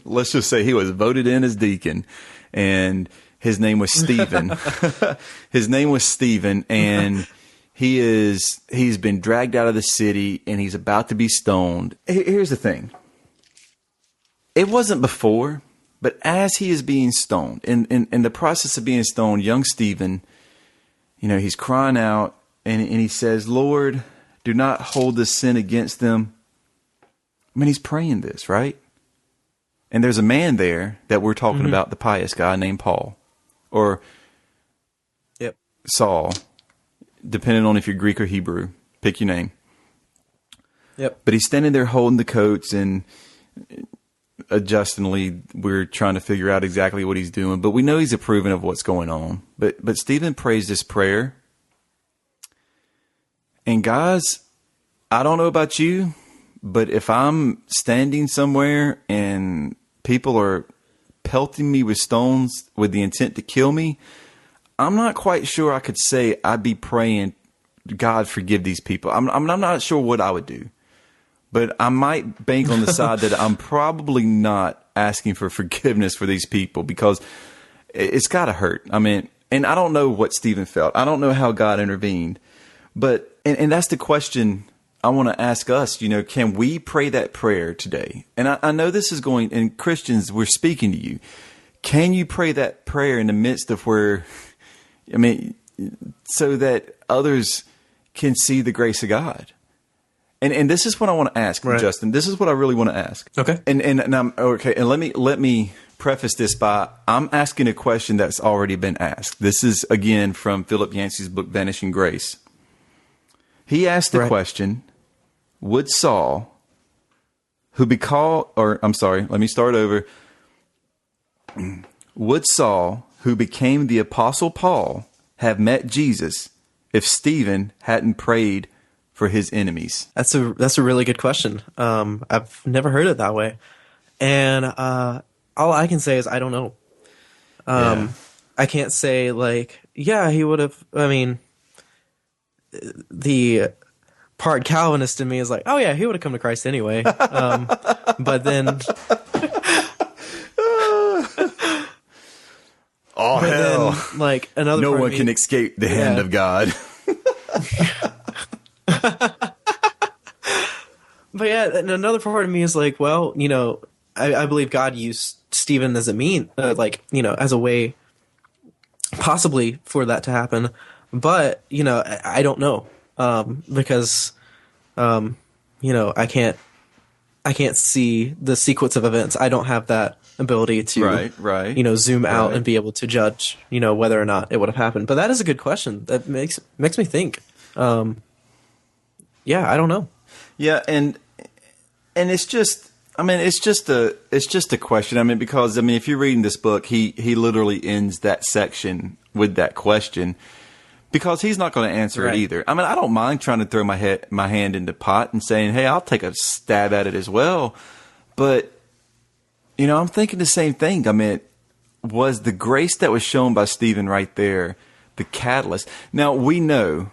let's just say he was voted in as deacon, and his name was Stephen. His name was Stephen, and he's been dragged out of the city, and he's about to be stoned. Here's the thing. It wasn't before, but as he is being stoned, in the process of being stoned, young Stephen, you know, he's crying out, and he says, "Lord, do not hold this sin against them." I mean, he's praying this, right? And there's a man there that we're talking about, the pious guy named Paul, or Saul, depending on if you're Greek or Hebrew. Pick your name. Yep. But he's standing there holding the coats, and adjustingly, we're trying to figure out exactly what he's doing. But we know he's approving of what's going on. But Stephen prays this prayer. And guys, I don't know about you, but if I'm standing somewhere and people are pelting me with stones with the intent to kill me, I'm not quite sure I could say I'd be praying, "God, forgive these people." I'm not sure what I would do. But I might bank on the side that I'm probably not asking for forgiveness for these people, because it's got to hurt. I mean, and I don't know what Stephen felt. I don't know how God intervened. But, and that's the question I want to ask us, you know, can we pray that prayer today? And I know this is going, and Christians, we're speaking to you. Can you pray that prayer in the midst of where, I mean, so that others can see the grace of God? And this is what I want to ask, right, Justin. This is what I really want to ask. Okay. And I'm okay. And let me preface this by, I'm asking a question that's already been asked. This is again from Philip Yancey's book, Vanishing Grace. He asked the question, would Saul, would Saul, who became the Apostle Paul, have met Jesus if Stephen hadn't prayed for his enemies? That's a really good question. I've never heard it that way, and all I can say is I don't know. I can't say like, yeah, he would have. I mean, the part Calvinist in me is like, oh yeah, he would have come to Christ anyway. But then, oh hell! Then, like another, no part one of me, can escape the hand of God. But yeah, and another part of me is like, well, you know, I believe God used Stephen as a as a way possibly for that to happen. But, you know, I don't know, because, you know, I can't see the sequence of events. I don't have that ability to, right. you know, zoom out and be able to judge, you know, whether or not it would have happened. But that is a good question. That makes me think. Yeah, I don't know. Yeah, and and it's just, I mean, it's just a question. I mean, because, I mean, if you're reading this book, he literally ends that section with that question, because he's not going to answer it either. I mean, I don't mind trying to throw my hand in the pot and saying, hey, I'll take a stab at it as well. But, you know, I'm thinking the same thing. I mean, was the grace that was shown by Stephen right there the catalyst? Now, we know,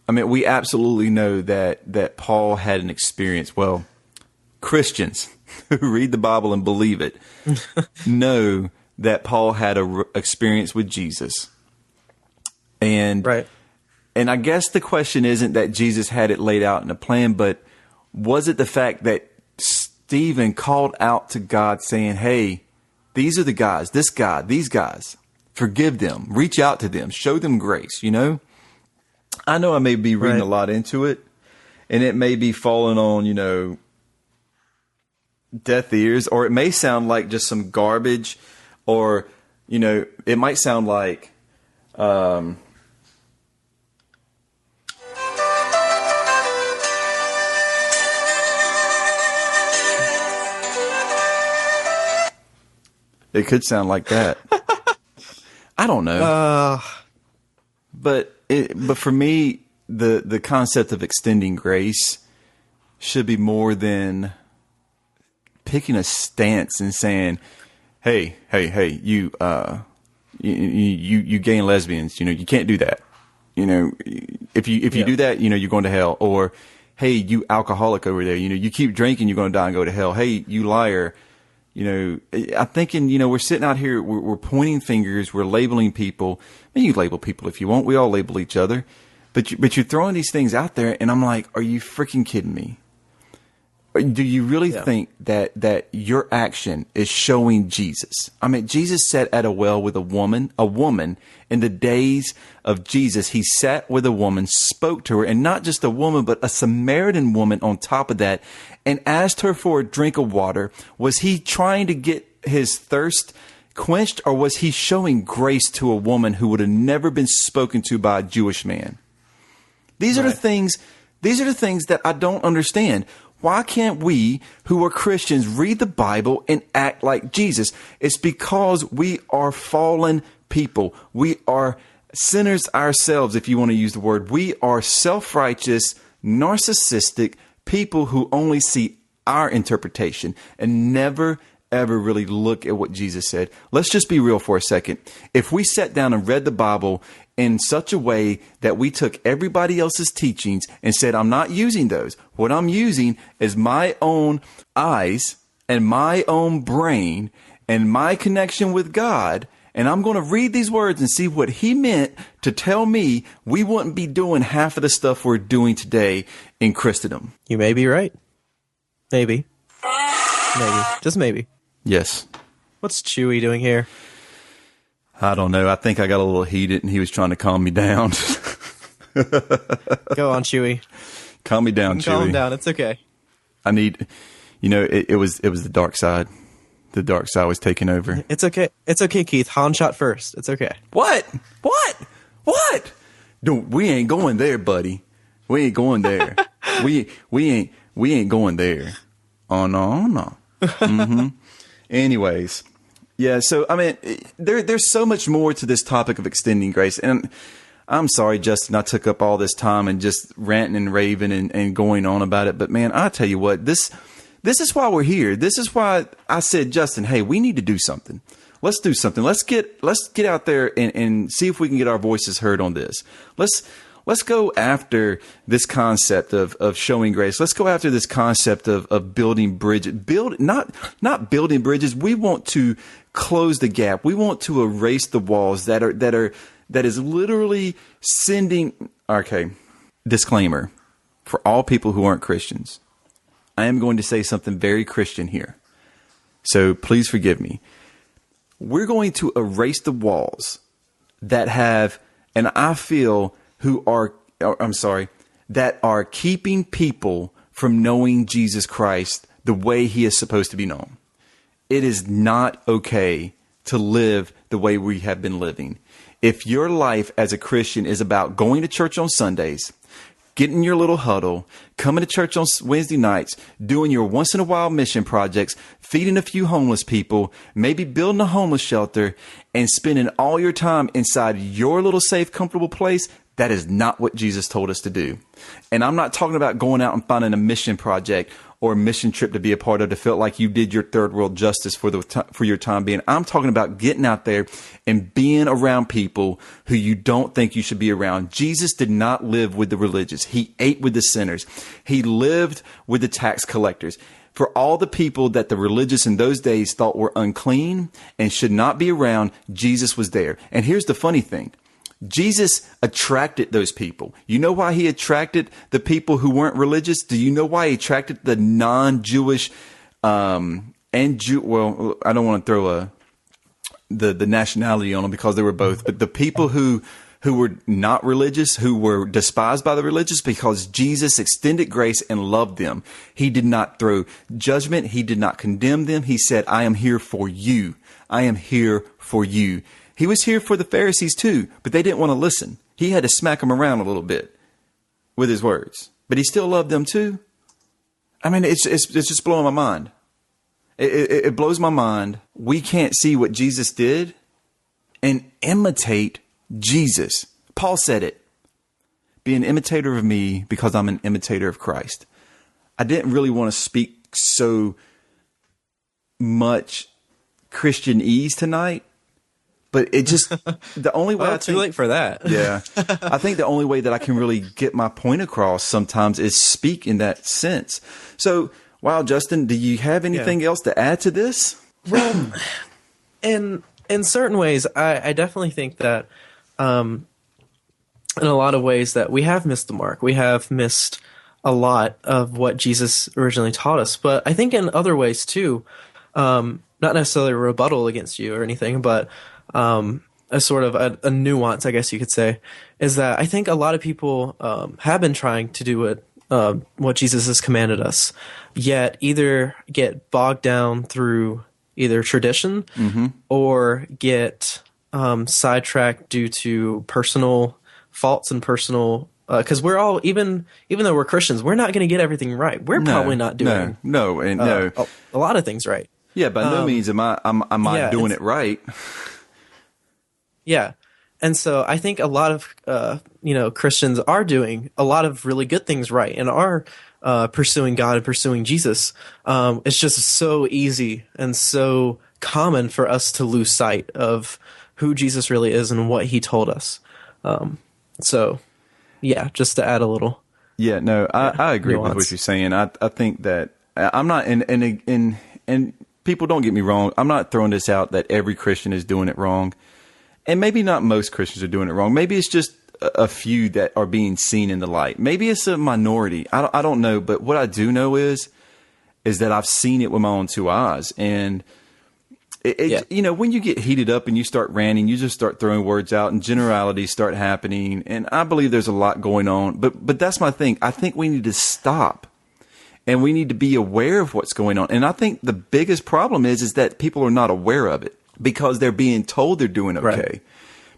I mean, we absolutely know that Paul had an experience. Well, Christians who read the Bible and believe it know that Paul had a experience with Jesus. And I guess the question isn't that Jesus had it laid out in a plan, but was it the fact that Stephen called out to God saying, hey, these are the guys, this guy, these guys, forgive them, reach out to them, show them grace, you know? I know I may be reading a lot into it, and it may be falling on, you know, deaf ears, or it may sound like just some garbage, or, you know, it might sound like, it could sound like that. I don't know. But for me, the concept of extending grace should be more than picking a stance and saying, hey, you gay and lesbians, you know, you can't do that. You know, if you do that, you know, you're going to hell. Or, hey, you alcoholic over there, you know, you keep drinking, you're going to die and go to hell. Hey, you liar. You know, I'm thinking, you know, we're sitting out here, we're pointing fingers, we're labeling people. I mean, you label people if you want. We all label each other. But you're throwing these things out there, and I'm like, are you freaking kidding me? Do you really think that your action is showing Jesus? I mean, Jesus sat at a well with a woman in the days of Jesus. He sat with a woman, spoke to her, and not just a woman, but a Samaritan woman on top of that, and asked her for a drink of water. Was he trying to get his thirst quenched, or was he showing grace to a woman who would have never been spoken to by a Jewish man? These are the things that I don't understand. Why can't we, who are Christians, read the Bible and act like Jesus? It's because we are fallen people. We are sinners ourselves, if you want to use the word. We are self-righteous, narcissistic people who only see our interpretation and never, ever really look at what Jesus said. Let's just be real for a second. If we sat down and read the Bible in such a way that we took everybody else's teachings and said, I'm not using those. What I'm using is my own eyes and my own brain and my connection with God, and I'm going to read these words and see what he meant to tell me, we wouldn't be doing half of the stuff we're doing today in Christendom. You may be right. Maybe. Maybe. Just maybe. Yes. What's Chewy doing here? I don't know. I think I got a little heated and he was trying to calm me down. Go on, Chewy. Calm me down, Chewy. Calm him down. It's okay. I need, you know, it was the dark side. The dark side was taking over. It's okay. It's okay, Keith. Han shot first. It's okay. What? Don't, we ain't going there, buddy. We ain't going there. we ain't going there. Oh no. Mm-hmm. Anyways. Yeah, so, I mean, there's so much more to this topic of extending grace. And I'm sorry, Justin, I took up all this time and just ranting and raving and going on about it. But, man, I tell you what, this is why we're here. This is why I said, Justin, hey, we need to do something. Let's do something. Let's get out there and see if we can get our voices heard on this. Let's go after this concept of showing grace. Let's go after this concept of building bridges. Not building bridges. We want to close the gap. We want to erase the walls that is literally sending. Okay, disclaimer for all people who aren't Christians. I am going to say something very Christian here, so please forgive me. We're going to erase the walls that have, and I feel that are keeping people from knowing Jesus Christ the way he is supposed to be known. It is not okay to live the way we have been living. If your life as a Christian is about going to church on Sundays, getting in your little huddle, coming to church on Wednesday nights, doing your once in a while mission projects, feeding a few homeless people, maybe building a homeless shelter, and spending all your time inside your little safe, comfortable place, that is not what Jesus told us to do. And I'm not talking about going out and finding a mission project or a mission trip to be a part of to feel like you did your third world justice for your time being. I'm talking about getting out there and being around people who you don't think you should be around. Jesus did not live with the religious. He ate with the sinners. He lived with the tax collectors. For all the people that the religious in those days thought were unclean and should not be around, Jesus was there. And here's the funny thing. Jesus attracted those people. You know why he attracted the people who weren't religious? Do you know why he attracted the non-Jewish well, I don't want to throw the nationality on them because they were both, but the people who were not religious, who were despised by the religious, because Jesus extended grace and loved them. He did not throw judgment. He did not condemn them. He said, I am here for you. I am here for you. He was here for the Pharisees too, but they didn't want to listen. He had to smack them around a little bit with his words, but he still loved them too. I mean, it's just blowing my mind. It blows my mind. We can't see what Jesus did and imitate Jesus. Paul said it. Be an imitator of me because I'm an imitator of Christ. I didn't really want to speak so much Christianese tonight. But it just, the only way too late for that. Yeah. I think the only way that I can really get my point across sometimes is speak in that sense. So, wow, Justin, do you have anything else to add to this? Well, in certain ways, I definitely think that in a lot of ways that we have missed the mark. We have missed a lot of what Jesus originally taught us. But I think in other ways too, not necessarily a rebuttal against you or anything, but a sort of a nuance, I guess you could say, is that I think a lot of people have been trying to do what Jesus has commanded us, yet either get bogged down through either tradition or get sidetracked due to personal faults and personal because we're all even though we're Christians, we're not going to get everything right. We're probably not doing a lot of things right. Yeah, by no means am I doing it right. Yeah. And so I think a lot of, Christians are doing a lot of really good things right and are pursuing God and pursuing Jesus. It's just so easy and so common for us to lose sight of who Jesus really is and what he told us. So, yeah, just to add a little. Yeah, no, I agree with what you're saying. I think that I'm not, and people don't get me wrong, I'm not throwing this out that every Christian is doing it wrong. And maybe not most Christians are doing it wrong. Maybe it's just a few that are being seen in the light. Maybe it's a minority. I don't know. But what I do know is that I've seen it with my own two eyes. And, when you get heated up and you start ranting, you just start throwing words out and generalities start happening. And I believe there's a lot going on. But that's my thing. I think we need to stop. And we need to be aware of what's going on. And I think the biggest problem is that people are not aware of it, because they're being told they're doing okay. Right.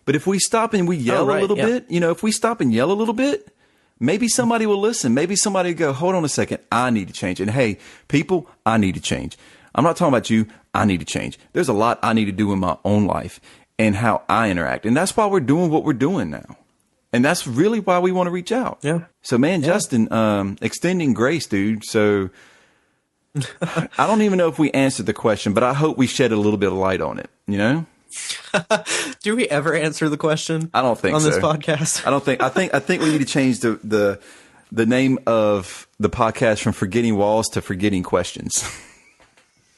But if we stop and we yell a little bit, if we stop and yell a little bit, maybe somebody will listen. Maybe somebody will go, hold on a second, I need to change. And hey, people, I need to change. I'm not talking about you. I need to change. There's a lot I need to do in my own life and how I interact. And that's why we're doing what we're doing now. And that's really why we want to reach out. Yeah. So, man, Justin, extending grace, dude. So I don't even know if we answered the question, but I hope we shed a little bit of light on it, Do we ever answer the question? I don't think on so. This podcast. I don't think. I think we need to change the name of the podcast from Forgetting Walls to Forgetting Questions.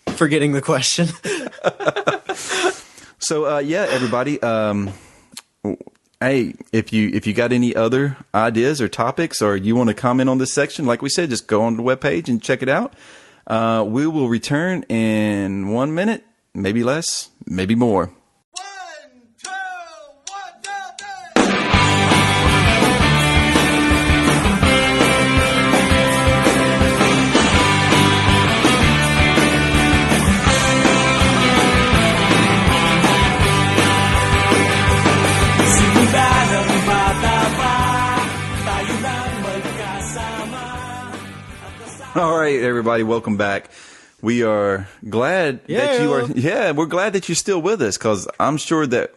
Forgetting the question. So everybody. Hey, if you got any other ideas or topics, or you want to comment on this section, like we said, just go on the webpage and check it out. We will return in 1 minute, maybe less, maybe more. 1, 2, 1, 2, 3. Simula ng bata pa, tayo nang magka All right, everybody, welcome back. We are glad that you are. Yeah, we're glad that you're still with us because I'm sure that,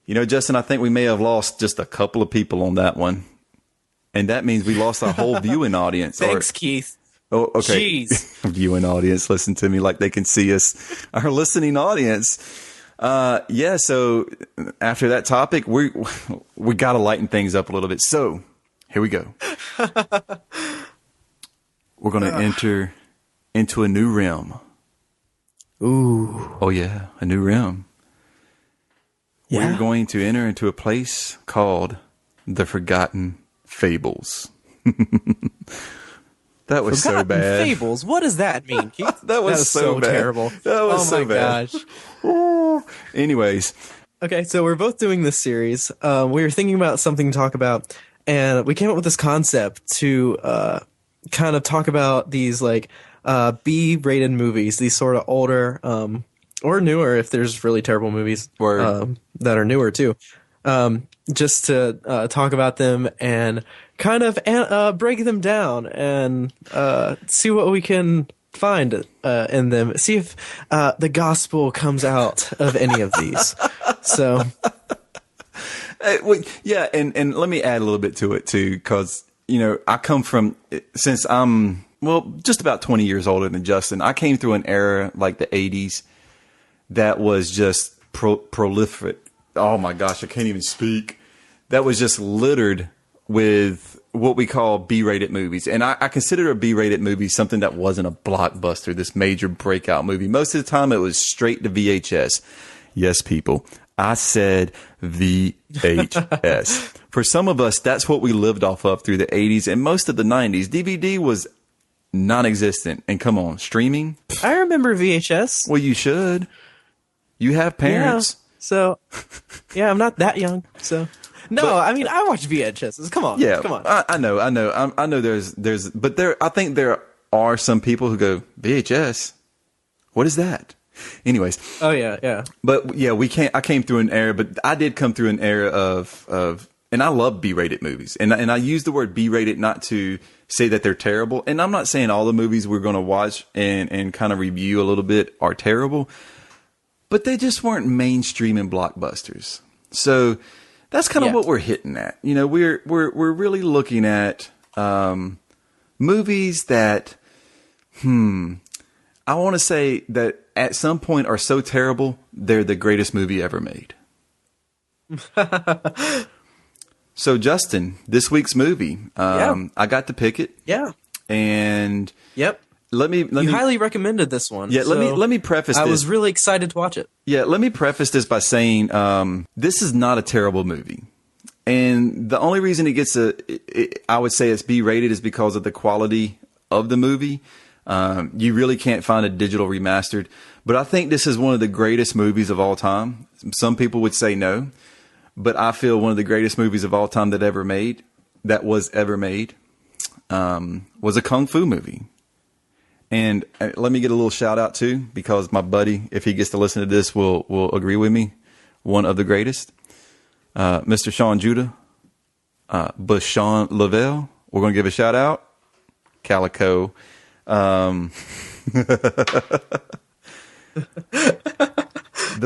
Justin, I think we may have lost just a couple of people on that one. And that means we lost our whole viewing audience. Thanks, Keith. Oh, okay. Jeez. Viewing audience, listen to me like they can see us. Our listening audience. So after that topic, we got to lighten things up a little bit. So here we go. We're going to enter into a new realm. Ooh. Oh, yeah, a new realm. Yeah. We're going to enter into a place called the Forgotten Fables. That was so bad. Fables? What does that mean, Keith? That was so bad. Terrible. That was so bad. Gosh. Anyways. Okay, so we're both doing this series. We were thinking about something to talk about, and we came up with this concept to kind of talk about these B-rated movies, these sort of older or newer if there's really terrible movies that are newer too. Just to talk about them and kind of break them down and see what we can find in them. See if the gospel comes out of any of these. So, yeah, and let me add a little bit to it too, because I come from, since I'm just about 20 years older than Justin. I came through an era like the 80s that was just prolific. Oh my gosh, I can't even speak. That was just littered with what we call B-rated movies. And I consider a B-rated movie something that wasn't a blockbuster, this major breakout movie. Most of the time it was straight to VHS. Yes, people, I said VHS. For some of us, that's what we lived off of through the 80s and most of the 90s. DVD was non-existent. And come on, streaming? I remember VHS. Well, you should. You have parents. Yeah, so, yeah, I'm not that young, so... No, I mean, I watch VHSs. Come on. Yeah, come on. I know. I know but I think there are some people who go, VHS? What is that? Anyways. Oh, yeah. But yeah, I came through an era, but I did come through an era of, and I love B-rated movies. And I use the word B-rated not to say that they're terrible. And I'm not saying all the movies we're going to watch and kind of review a little bit are terrible, but they just weren't mainstream and blockbusters. So, that's kind of what we're hitting at. We're really looking at movies that, I want to say that at some point are so terrible, they're the greatest movie ever made. So, Justin, this week's movie, I got to pick it. Yeah. And yep. Let me highly recommended this one. Yeah, let me preface this. I was really excited to watch it. Yeah, let me preface this by saying this is not a terrible movie. And the only reason it gets I would say it's B-rated is because of the quality of the movie. You really can't find a digital remastered. But I think this is one of the greatest movies of all time. Some people would say no. But I feel one of the greatest movies of all time that was ever made, was a Kung Fu movie. And let me get a little shout out too, because my buddy, if he gets to listen to this, will agree with me. One of the greatest, Mr. Sean Judah, Bashan Lavelle. We're going to give a shout out. Calico. The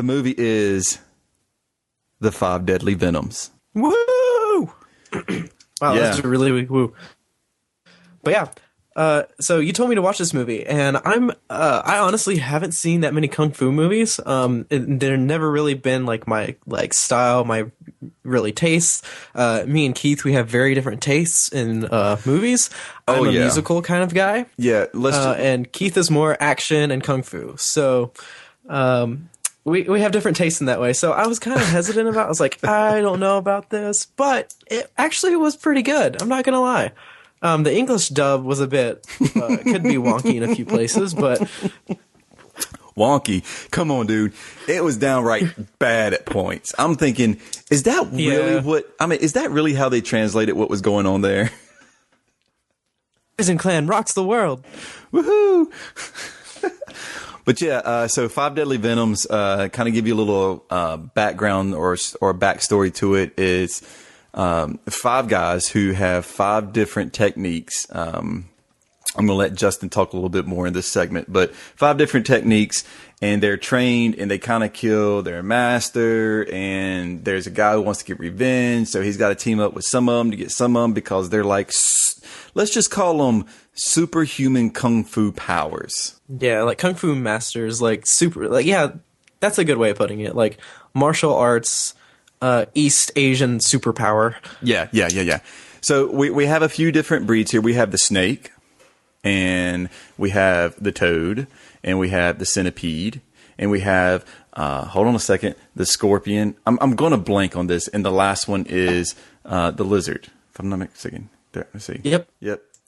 movie is The Five Deadly Venoms. Woo! Wow, that's really woo. But yeah. So you told me to watch this movie, and I honestly haven't seen that many kung fu movies. They're never really been my style, my really tastes. Me and Keith, we have very different tastes in movies. I'm a musical kind of guy. Yeah, and Keith is more action and kung fu. So, we have different tastes in that way. So I was kind of hesitant about. I was like, I don't know about this, but it actually was pretty good. I'm not gonna lie. The English dub was a bit, could be wonky in a few places, but... Wonky? Come on, dude. It was downright bad at points. I'm thinking, is that really is that really how they translated what was going on there? Prison Clan rocks the world. Woohoo! But yeah, so Five Deadly Venoms, kind of give you a little background or backstory to it is... five guys who have five different techniques I'm going to let Justin talk a little bit more in this segment, but 5 different techniques, and they're trained and they kind of kill their master. And there's a guy who wants to get revenge. So he's got to team up with some of them to get some of them because they're like, let's just call them superhuman kung fu powers. Yeah, like kung fu masters, like super, like, yeah, that's a good way of putting it. Like martial arts, East Asian superpower. Yeah. So we have a few different breeds here. We have the snake, and we have the toad, and we have the centipede, and we have, hold on a second, the scorpion. I'm going to blank on this. And the last one is the lizard, if I'm not mistaken. There, let's see. Yep.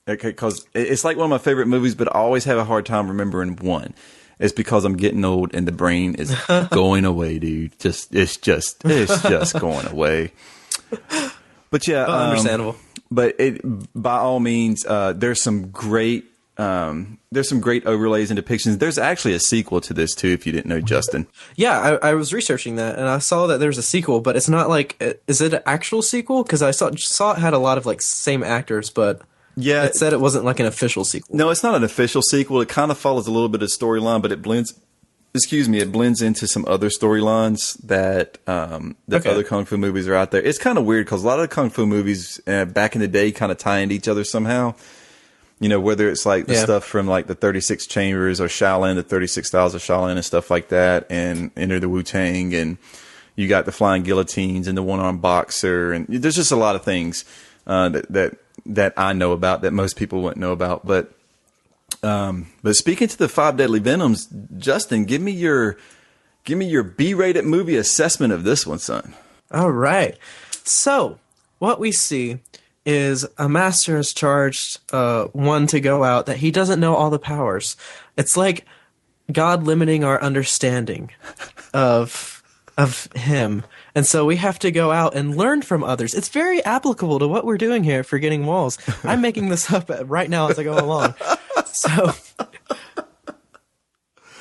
Okay, because it's like one of my favorite movies, but I always have a hard time remembering one. It's because I'm getting old and the brain is going away, dude. It's just going away. But yeah, understandable. But by all means, there's some great overlays and depictions. There's actually a sequel to this too, if you didn't know, Justin. Yeah, I was researching that and I saw that there's a sequel, but it's not like, is it an actual sequel? Because I saw it had a lot of like same actors, but yeah, it said it wasn't like an official sequel. No, it's not an official sequel. It kind of follows a little bit of storyline, but it blends into some other storylines that other kung fu movies are out there. It's kind of weird because a lot of the kung fu movies back in the day kind of tie into each other somehow. You know, whether it's like the stuff from like the 36 Chambers or Shaolin, the 36 Styles of Shaolin and stuff like that, and Enter the Wu-Tang, and you got the flying guillotines and the one-armed boxer, and there's just a lot of things that I know about that most people wouldn't know about. But speaking to the 5 Deadly Venoms, Justin, give me your B-rated movie assessment of this one, son. All right. So what we see is a master has charged one to go out that he doesn't know all the powers. It's like God limiting our understanding of him. And so we have to go out and learn from others. It's very applicable to what we're doing here at Forgetting Walls. I'm making this up right now as I go along.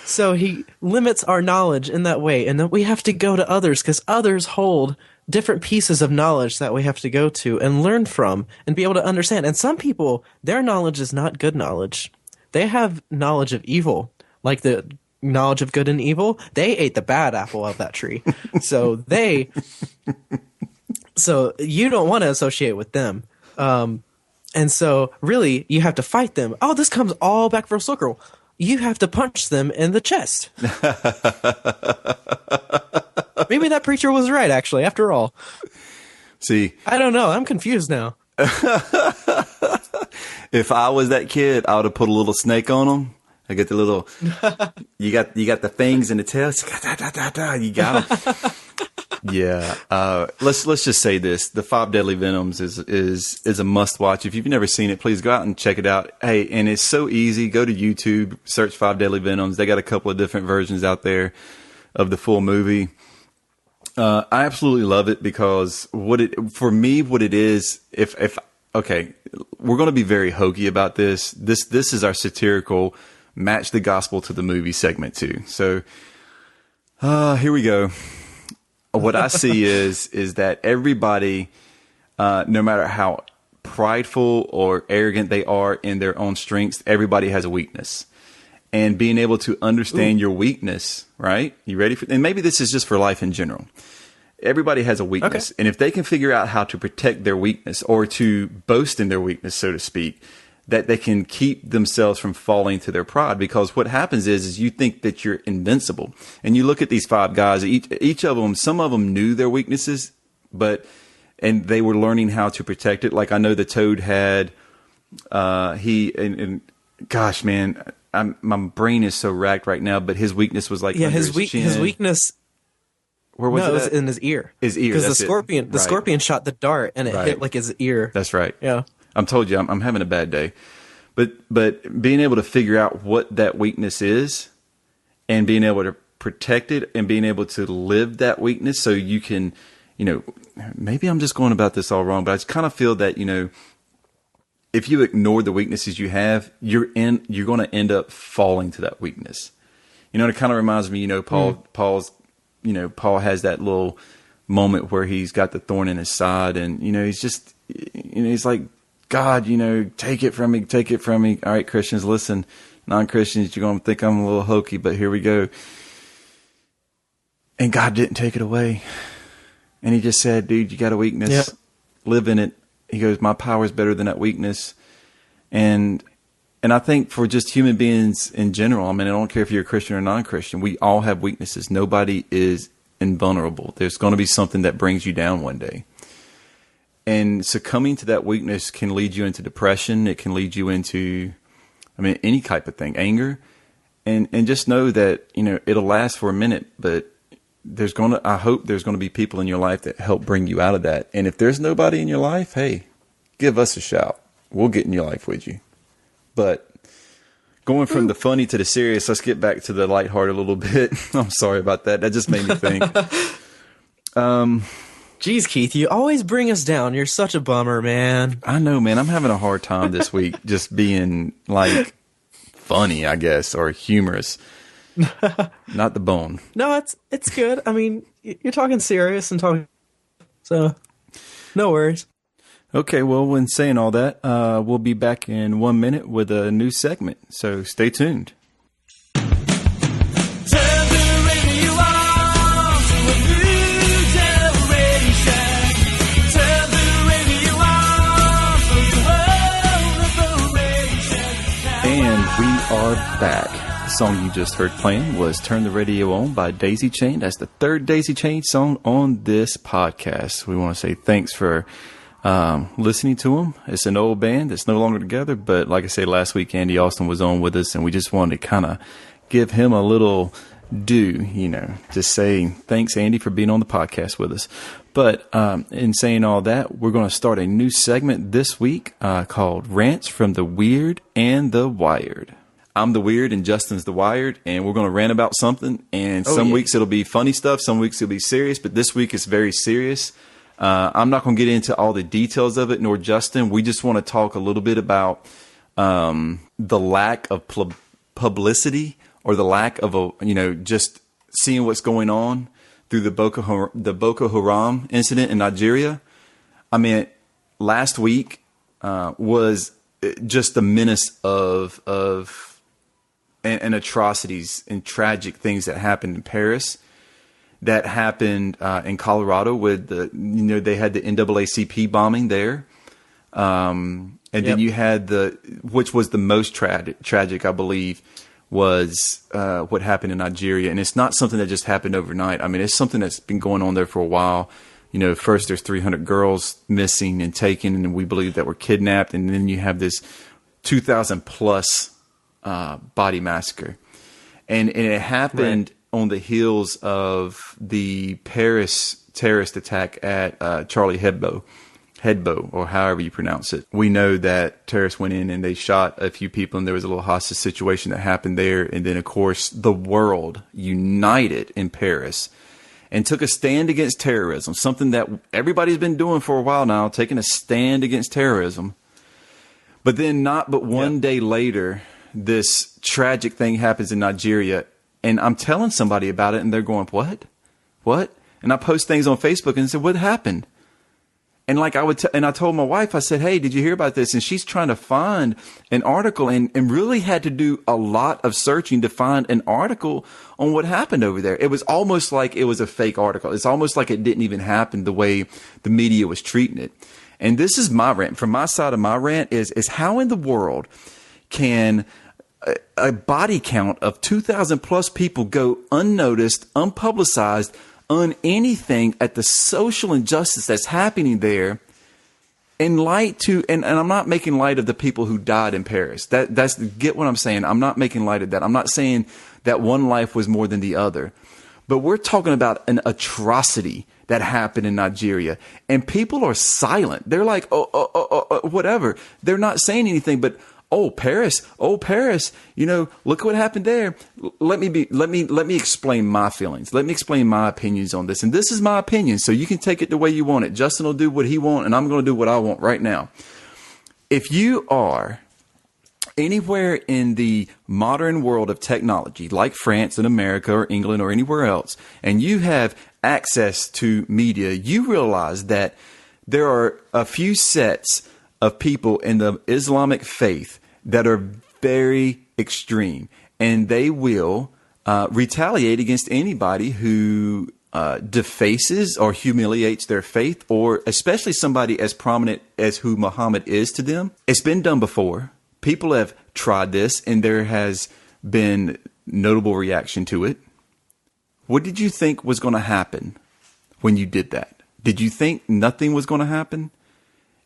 So he limits our knowledge in that way, and then we have to go to others because others hold different pieces of knowledge that we have to go to and learn from and be able to understand. And some people, their knowledge is not good knowledge. They have knowledge of evil, like the knowledge of good and evil. They ate the bad apple of that tree. So you don't want to associate with them. And so really you have to fight them. Oh, this comes all back for a circle. You have to punch them in the chest. Maybe that preacher was right, actually, after all. See, I don't know. I'm confused now. If I was that kid, I would have put a little snake on him. I get the little, you got the fangs and the tails. You got them. Yeah. Let's just say this. The 5 Deadly Venoms is a must watch. If you've never seen it, please go out and check it out. Hey, and it's so easy. Go to YouTube, search 5 Deadly Venoms. They got a couple of different versions out there of the full movie. I absolutely love it because what it is, okay, we're going to be very hokey about this. This is our satirical match the gospel to the movie segment too. So, here we go. What I see is that everybody, no matter how prideful or arrogant they are in their own strengths, everybody has a weakness. And being able to understand your weakness, right? You ready for? And maybe this is just for life in general. Everybody has a weakness. Okay. And if they can figure out how to protect their weakness or to boast in their weakness, so to speak, that they can keep themselves from falling to their pride. Because what happens is you think that you're invincible. And you look at these 5 guys, each of them, some of them knew their weaknesses, and they were learning how to protect it. Like I know the Toad had, gosh, man, my brain is so racked right now, but his weakness was like, his weakness. Where was it? It was in his ear. His ear. Because the scorpion shot the dart and it hit like his ear. That's right. Yeah. I'm told you, I'm having a bad day, but being able to figure out what that weakness is and being able to protect it and being able to live that weakness so you can, maybe I'm just going about this all wrong, but I just kind of feel that, if you ignore the weaknesses you have, you're going to end up falling to that weakness. It kind of reminds me, Paul has that little moment where he's got the thorn in his side and, he's just, he's like God, take it from me, take it from me. All right, Christians, listen. Non-Christians, you're going to think I'm a little hokey, but here we go. And God didn't take it away. And he just said, dude, you got a weakness. Yep. Live in it. He goes, my power is better than that weakness. And I think for just human beings in general, I mean, I don't care if you're a Christian or non-Christian, we all have weaknesses. Nobody is invulnerable. There's going to be something that brings you down one day. And succumbing to that weakness can lead you into depression. It can lead you into, any type of thing, anger. And just know that, it'll last for a minute, but I hope there's going to be people in your life that help bring you out of that. And if there's nobody in your life, hey, give us a shout. We'll get in your life with you. But going from the funny to the serious, let's get back to the lighthearted a little bit. I'm sorry about that. That just made me think. Jeez, Keith, you always bring us down. You're such a bummer, man. I know, man. I'm having a hard time this week just being like funny, I guess, or humorous. Not the bone. No, it's good. I mean, you're talking serious and talking, so no worries. Okay, well, when saying all that, we'll be back in 1 minute with a new segment. So stay tuned. Turn the radio on to a new generation. Turn the radio on for the world operation. And we are back. The song you just heard playing was Turn the Radio On by Daisy Chain. That's the third Daisy Chain song on this podcast. We want to say thanks for listening to them. It's an old band that's no longer together, but like I said, last week Andy Austin was on with us, and we just wanted to kind of give him a little due, just say thanks, Andy, for being on the podcast with us. But in saying all that, we're going to start a new segment this week called Rants from the Weird and the Wired. I'm the weird and Justin's the wired, and we're going to rant about something. And some weeks it'll be funny stuff, some weeks it'll be serious, but this week it's very serious. I'm not going to get into all the details of it, nor Justin. We just want to talk a little bit about the lack of publicity, or the lack of just seeing what's going on through the Boko Haram incident in Nigeria. I mean, last week was just the menace of and atrocities and tragic things that happened in Paris, that happened in Colorado with they had the NAACP bombing there. And then you had which was the most tragic, I believe, was what happened in Nigeria. And it's not something that just happened overnight. I mean, it's something that's been going on there for a while. First there's 300 girls missing and taken, and we believe that were kidnapped. And then you have this 2,000 plus body massacre. And it happened on the heels of the Paris terrorist attack at Charlie Hebdo, or however you pronounce it. We know that terrorists went in and they shot a few people, and there was a little hostage situation that happened there. And then, of course, the world united in Paris and took a stand against terrorism, something that everybody's been doing for a while now, taking a stand against terrorism. But then one day later, this tragic thing happens in Nigeria, and I'm telling somebody about it, and they're going, what? And I post things on Facebook and say, what happened? And like I told my wife, I said, hey, did you hear about this? And she's trying to find an article, and really had to do a lot of searching to find an article on what happened over there. It was almost like it was a fake article. It's almost like it didn't even happen the way the media was treating it. And this is my rant. From my side of my rant is how in the world can a body count of 2,000 plus people go unnoticed, unpublicized, on anything at the social injustice that's happening there, in light to, and I'm not making light of the people who died in Paris. That's get what I'm saying. I'm not making light of that. I'm not saying that one life was more than the other, but we're talking about an atrocity that happened in Nigeria, and people are silent. They're like, whatever. They're not saying anything, but oh, Paris, look what happened there. Let me explain my feelings. Let me explain my opinions on this. And this is my opinion, so you can take it the way you want it. Justin will do what he wants, and I'm going to do what I want right now. If you are anywhere in the modern world of technology, like France and America or England or anywhere else, and you have access to media, you realize that there are a few sets of people in the Islamic faith that are very extreme, and they will retaliate against anybody who defaces or humiliates their faith, or especially somebody as prominent as who Muhammad is to them. It's been done before. People have tried this, and there has been notable reaction to it. What did you think was going to happen when you did that? Did you think nothing was going to happen?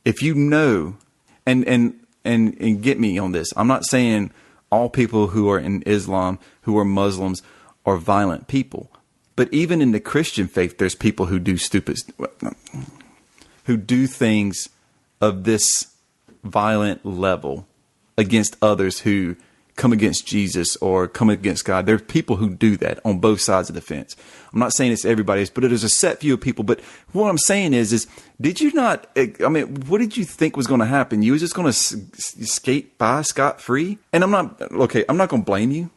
If you know, and get me on this, I'm not saying all people who are in Islam, who are Muslims, are violent people. But even in the Christian faith, there's people who do things of this violent level against others who come against Jesus or come against God. There are people who do that on both sides of the fence. I'm not saying it's everybody's, but it is a set few of people. But what I'm saying is did you not, I mean, what did you think was going to happen? You was just going to skate by scot-free? And I'm not going to blame you,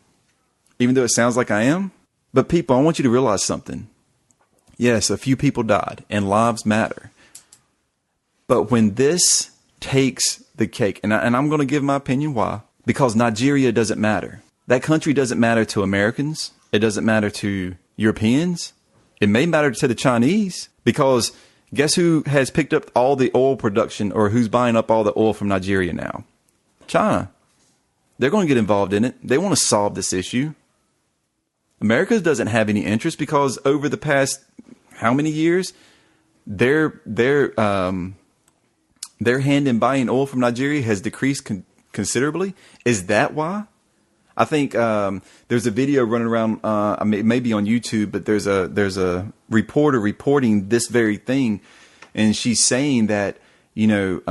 even though it sounds like I am. But people, I want you to realize something. Yes, a few people died, and lives matter. But when this takes the cake, and I'm going to give my opinion why. Because Nigeria doesn't matter. That country doesn't matter to Americans. It doesn't matter to Europeans. It may matter to the Chinese. Because guess who has picked up all the oil production, or who's buying up all the oil from Nigeria now? China. They're going to get involved in it. They want to solve this issue. America doesn't have any interest because over the past how many years, their hand in buying oil from Nigeria has decreased considerably. Is that why? I think there's a video running around, maybe on YouTube, but there's a reporter reporting this very thing, and she's saying that you're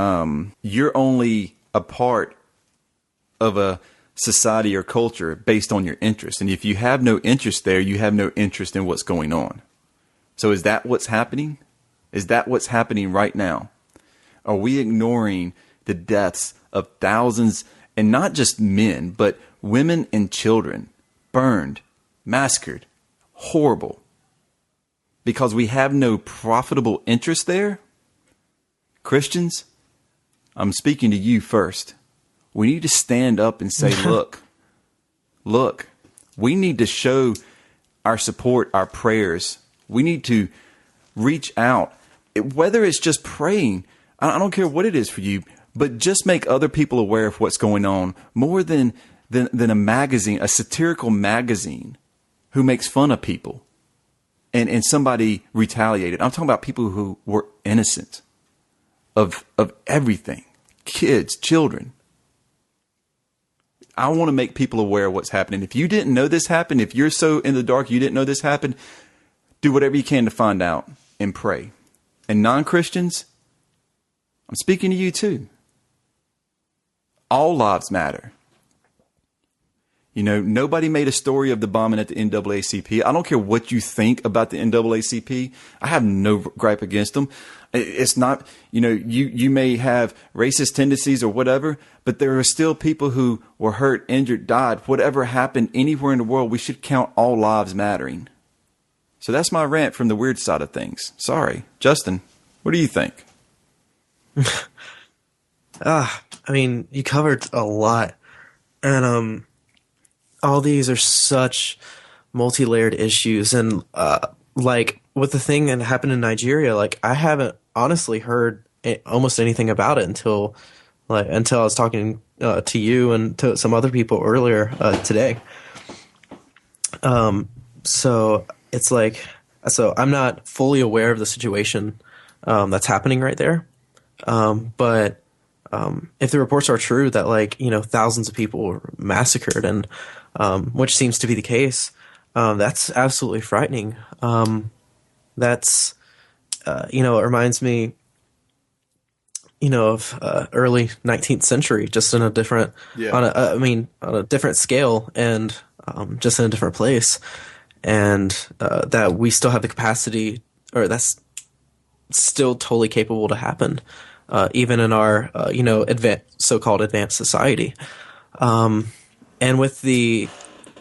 only a part of a society or culture based on your interest, and if you have no interest there, you have no interest in what's going on. So is that what's happening? Is that what's happening right now? Are we ignoring the deaths of thousands, and not just men, but women and children burned, massacred, horrible, because we have no profitable interest there? Christians, I'm speaking to you first. We need to stand up and say, look, we need to show our support, our prayers. We need to reach out, whether it's just praying. I don't care what it is for you, but just make other people aware of what's going on more than a magazine, a satirical magazine who makes fun of people and somebody retaliated. I'm talking about people who were innocent of everything, kids, children. I want to make people aware of what's happening. If you didn't know this happened, if you're so in the dark, you didn't know this happened, do whatever you can to find out and pray. And non-Christians, I'm speaking to you too. All lives matter. Nobody made a story of the bombing at the NAACP. I don't care what you think about the NAACP. I have no gripe against them. It's not, you may have racist tendencies or whatever, but there are still people who were hurt, injured, died. Whatever happened anywhere in the world, we should count all lives mattering. So that's my rant from the weird side of things. Sorry. Justin, what do you think? I mean, you covered a lot. And all these are such multi-layered issues. And like with the thing that happened in Nigeria, like I haven't honestly heard almost anything about it until I was talking to you and to some other people earlier today. So it's like, so I'm not fully aware of the situation that's happening right there. But if the reports are true that thousands of people were massacred, and which seems to be the case, that's absolutely frightening. That's it reminds me of early 19th century, just in a different on a different scale, and just in a different place, and that we still have the capacity, or that's still totally capable to happen. Even in our, so-called advanced society. And with the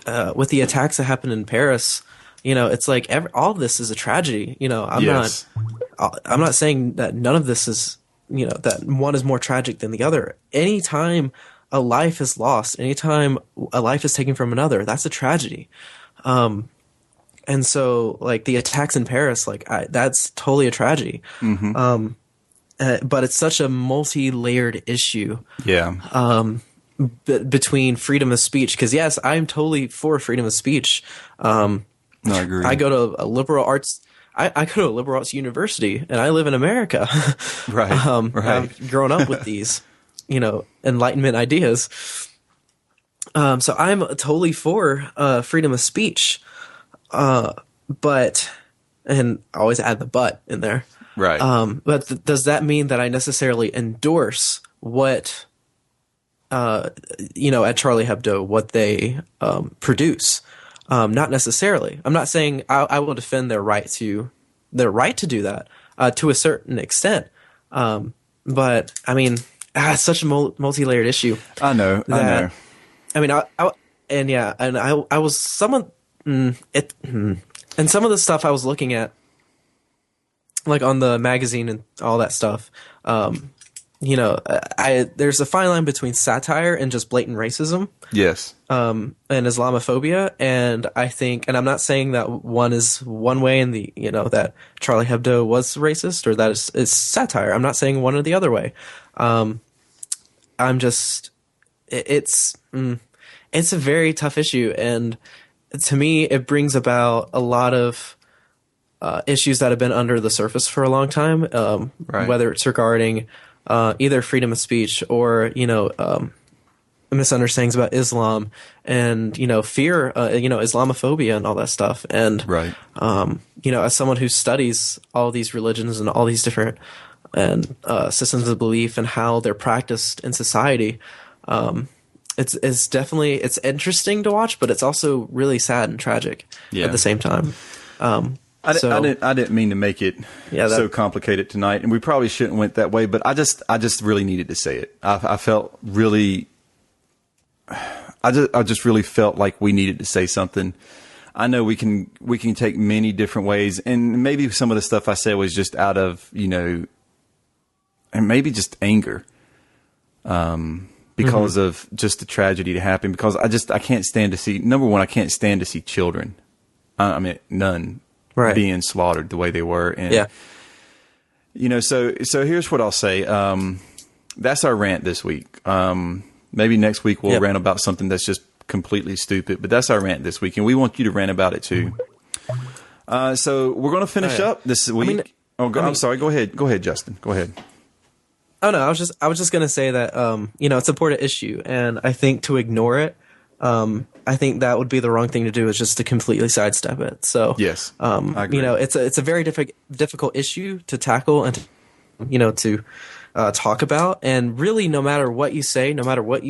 attacks that happened in Paris, it's like all of this is a tragedy. I'm not saying that none of this is that one is more tragic than the other. Anytime a life is lost, anytime a life is taken from another, that's a tragedy. And so, like, the attacks in Paris, like, that's totally a tragedy. But it's such a multi-layered issue. Yeah. Between freedom of speech, because yes, I'm totally for freedom of speech. No, I agree. I go to a liberal arts. I go to a liberal arts university, and I live in America. Right. Right. I've grown up with these, Enlightenment ideas. So I'm totally for freedom of speech. But, and I always add the but in there. Right. But does that mean that I necessarily endorse what, at Charlie Hebdo, what they produce? Not necessarily. I'm not saying I will defend their right to do that to a certain extent. But I mean, it's such a multi-layered issue. I know. I mean, I was someone it, and some of the stuff I was looking at, like on the magazine and all that stuff. There's a fine line between satire and just blatant racism. Yes. And Islamophobia. And I think, and I'm not saying that one is one way and that Charlie Hebdo was racist or that it's satire. I'm not saying one or the other way. It's a very tough issue. And to me, it brings about a lot of issues that have been under the surface for a long time, right. Whether it's regarding either freedom of speech or, misunderstandings about Islam and, fear, Islamophobia and all that stuff. And, right. As someone who studies all these religions and all these different systems of belief and how they're practiced in society, it's definitely, it's interesting to watch, but it's also really sad and tragic at the same time. I didn't mean to make it so complicated tonight, and we probably shouldn't went that way. But I just really needed to say it. I felt really, I just really felt like we needed to say something. I know we can take many different ways, and maybe some of the stuff I said was just out of and maybe just anger, because of just the tragedy to happen. Because I can't stand to see. Number one, I can't stand to see children. I mean, none. Right. Being slaughtered the way they were. And, so here's what I'll say. That's our rant this week. Maybe next week we'll rant about something that's just completely stupid, but that's our rant this week. And we want you to rant about it too. So we're going to finish up this week. I'm sorry. Go ahead, Justin. Go ahead. Oh no, I was just going to say that, it's an important issue. And I think to ignore it, I think that would be the wrong thing to do, is just to completely sidestep it. So yes, I agree. It's a very difficult issue to tackle and to talk about. And really, no matter what you say, no matter what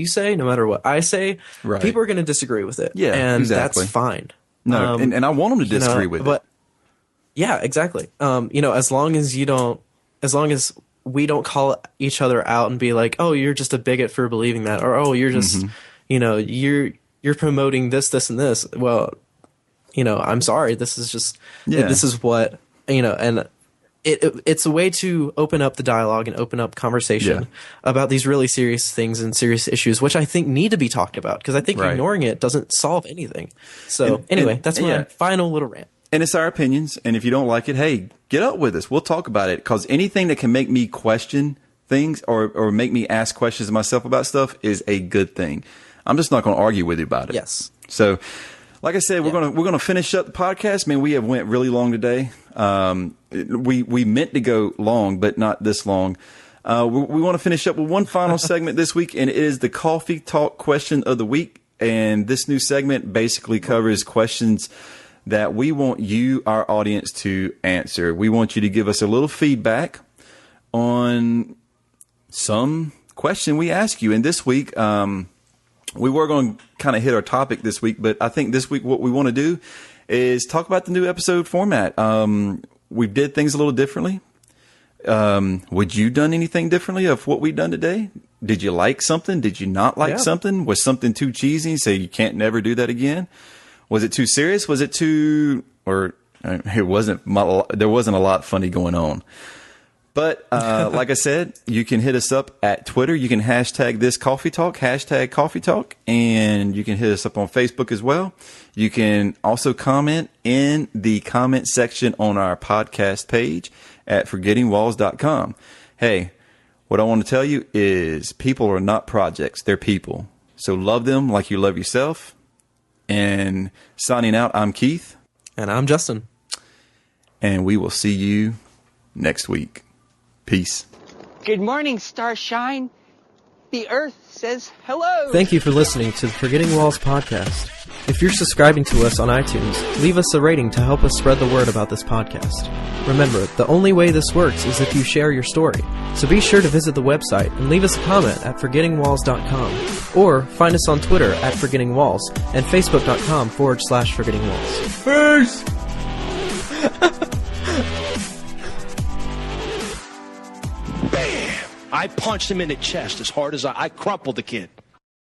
I say, right. People are going to disagree with it. Yeah, and exactly. That's fine. No, and I want them to disagree with it. Yeah, exactly. As long as we don't call each other out and be like, oh, you're just a bigot for believing that, or oh, you're just you're promoting this and this. Well, I'm sorry. This is just this is what and it's a way to open up the dialogue and open up conversation about these really serious things and serious issues, which I think need to be talked about, because I think ignoring it doesn't solve anything. So that's my final little rant. And it's our opinions, and if you don't like it, hey, get up with us. We'll talk about it, because anything that can make me question things or make me ask questions of myself about stuff is a good thing. I'm just not going to argue with you about it. Yes. So, like I said, we're gonna finish up the podcast. Man, we have went really long today. We meant to go long, but not this long. We want to finish up with one final segment this week, and it is the Coffee Talk question of the week. And this new segment basically covers questions that we want you, our audience, to answer. We want you to give us a little feedback on some question we ask you. And this week, we were going to kind of hit our topic this week, but I think this week what we want to do is talk about the new episode format. We did things a little differently. Would you done anything differently of what we've done today? Did you like something? Did you not like something? Was something too cheesy, so you can't never do that again? Was it too serious? Was it too, or it wasn't, there wasn't a lot funny going on. But like I said, you can hit us up at Twitter. You can hashtag this coffee talk, hashtag coffee talk, and you can hit us up on Facebook as well. You can also comment in the comment section on our podcast page at forgettingwalls.com. Hey, what I want to tell you is people are not projects. They're people. So love them like you love yourself. And signing out, I'm Keith. And I'm Justin. And we will see you next week. Peace. Good morning, Starshine. The Earth says hello. Thank you for listening to the Forgetting Walls podcast. If you're subscribing to us on iTunes, leave us a rating to help us spread the word about this podcast. Remember, the only way this works is if you share your story. So be sure to visit the website and leave us a comment at forgettingwalls.com or find us on Twitter at forgettingwalls and facebook.com/forgettingwalls. Peace! Bam! I punched him in the chest as hard as I crumpled the kid.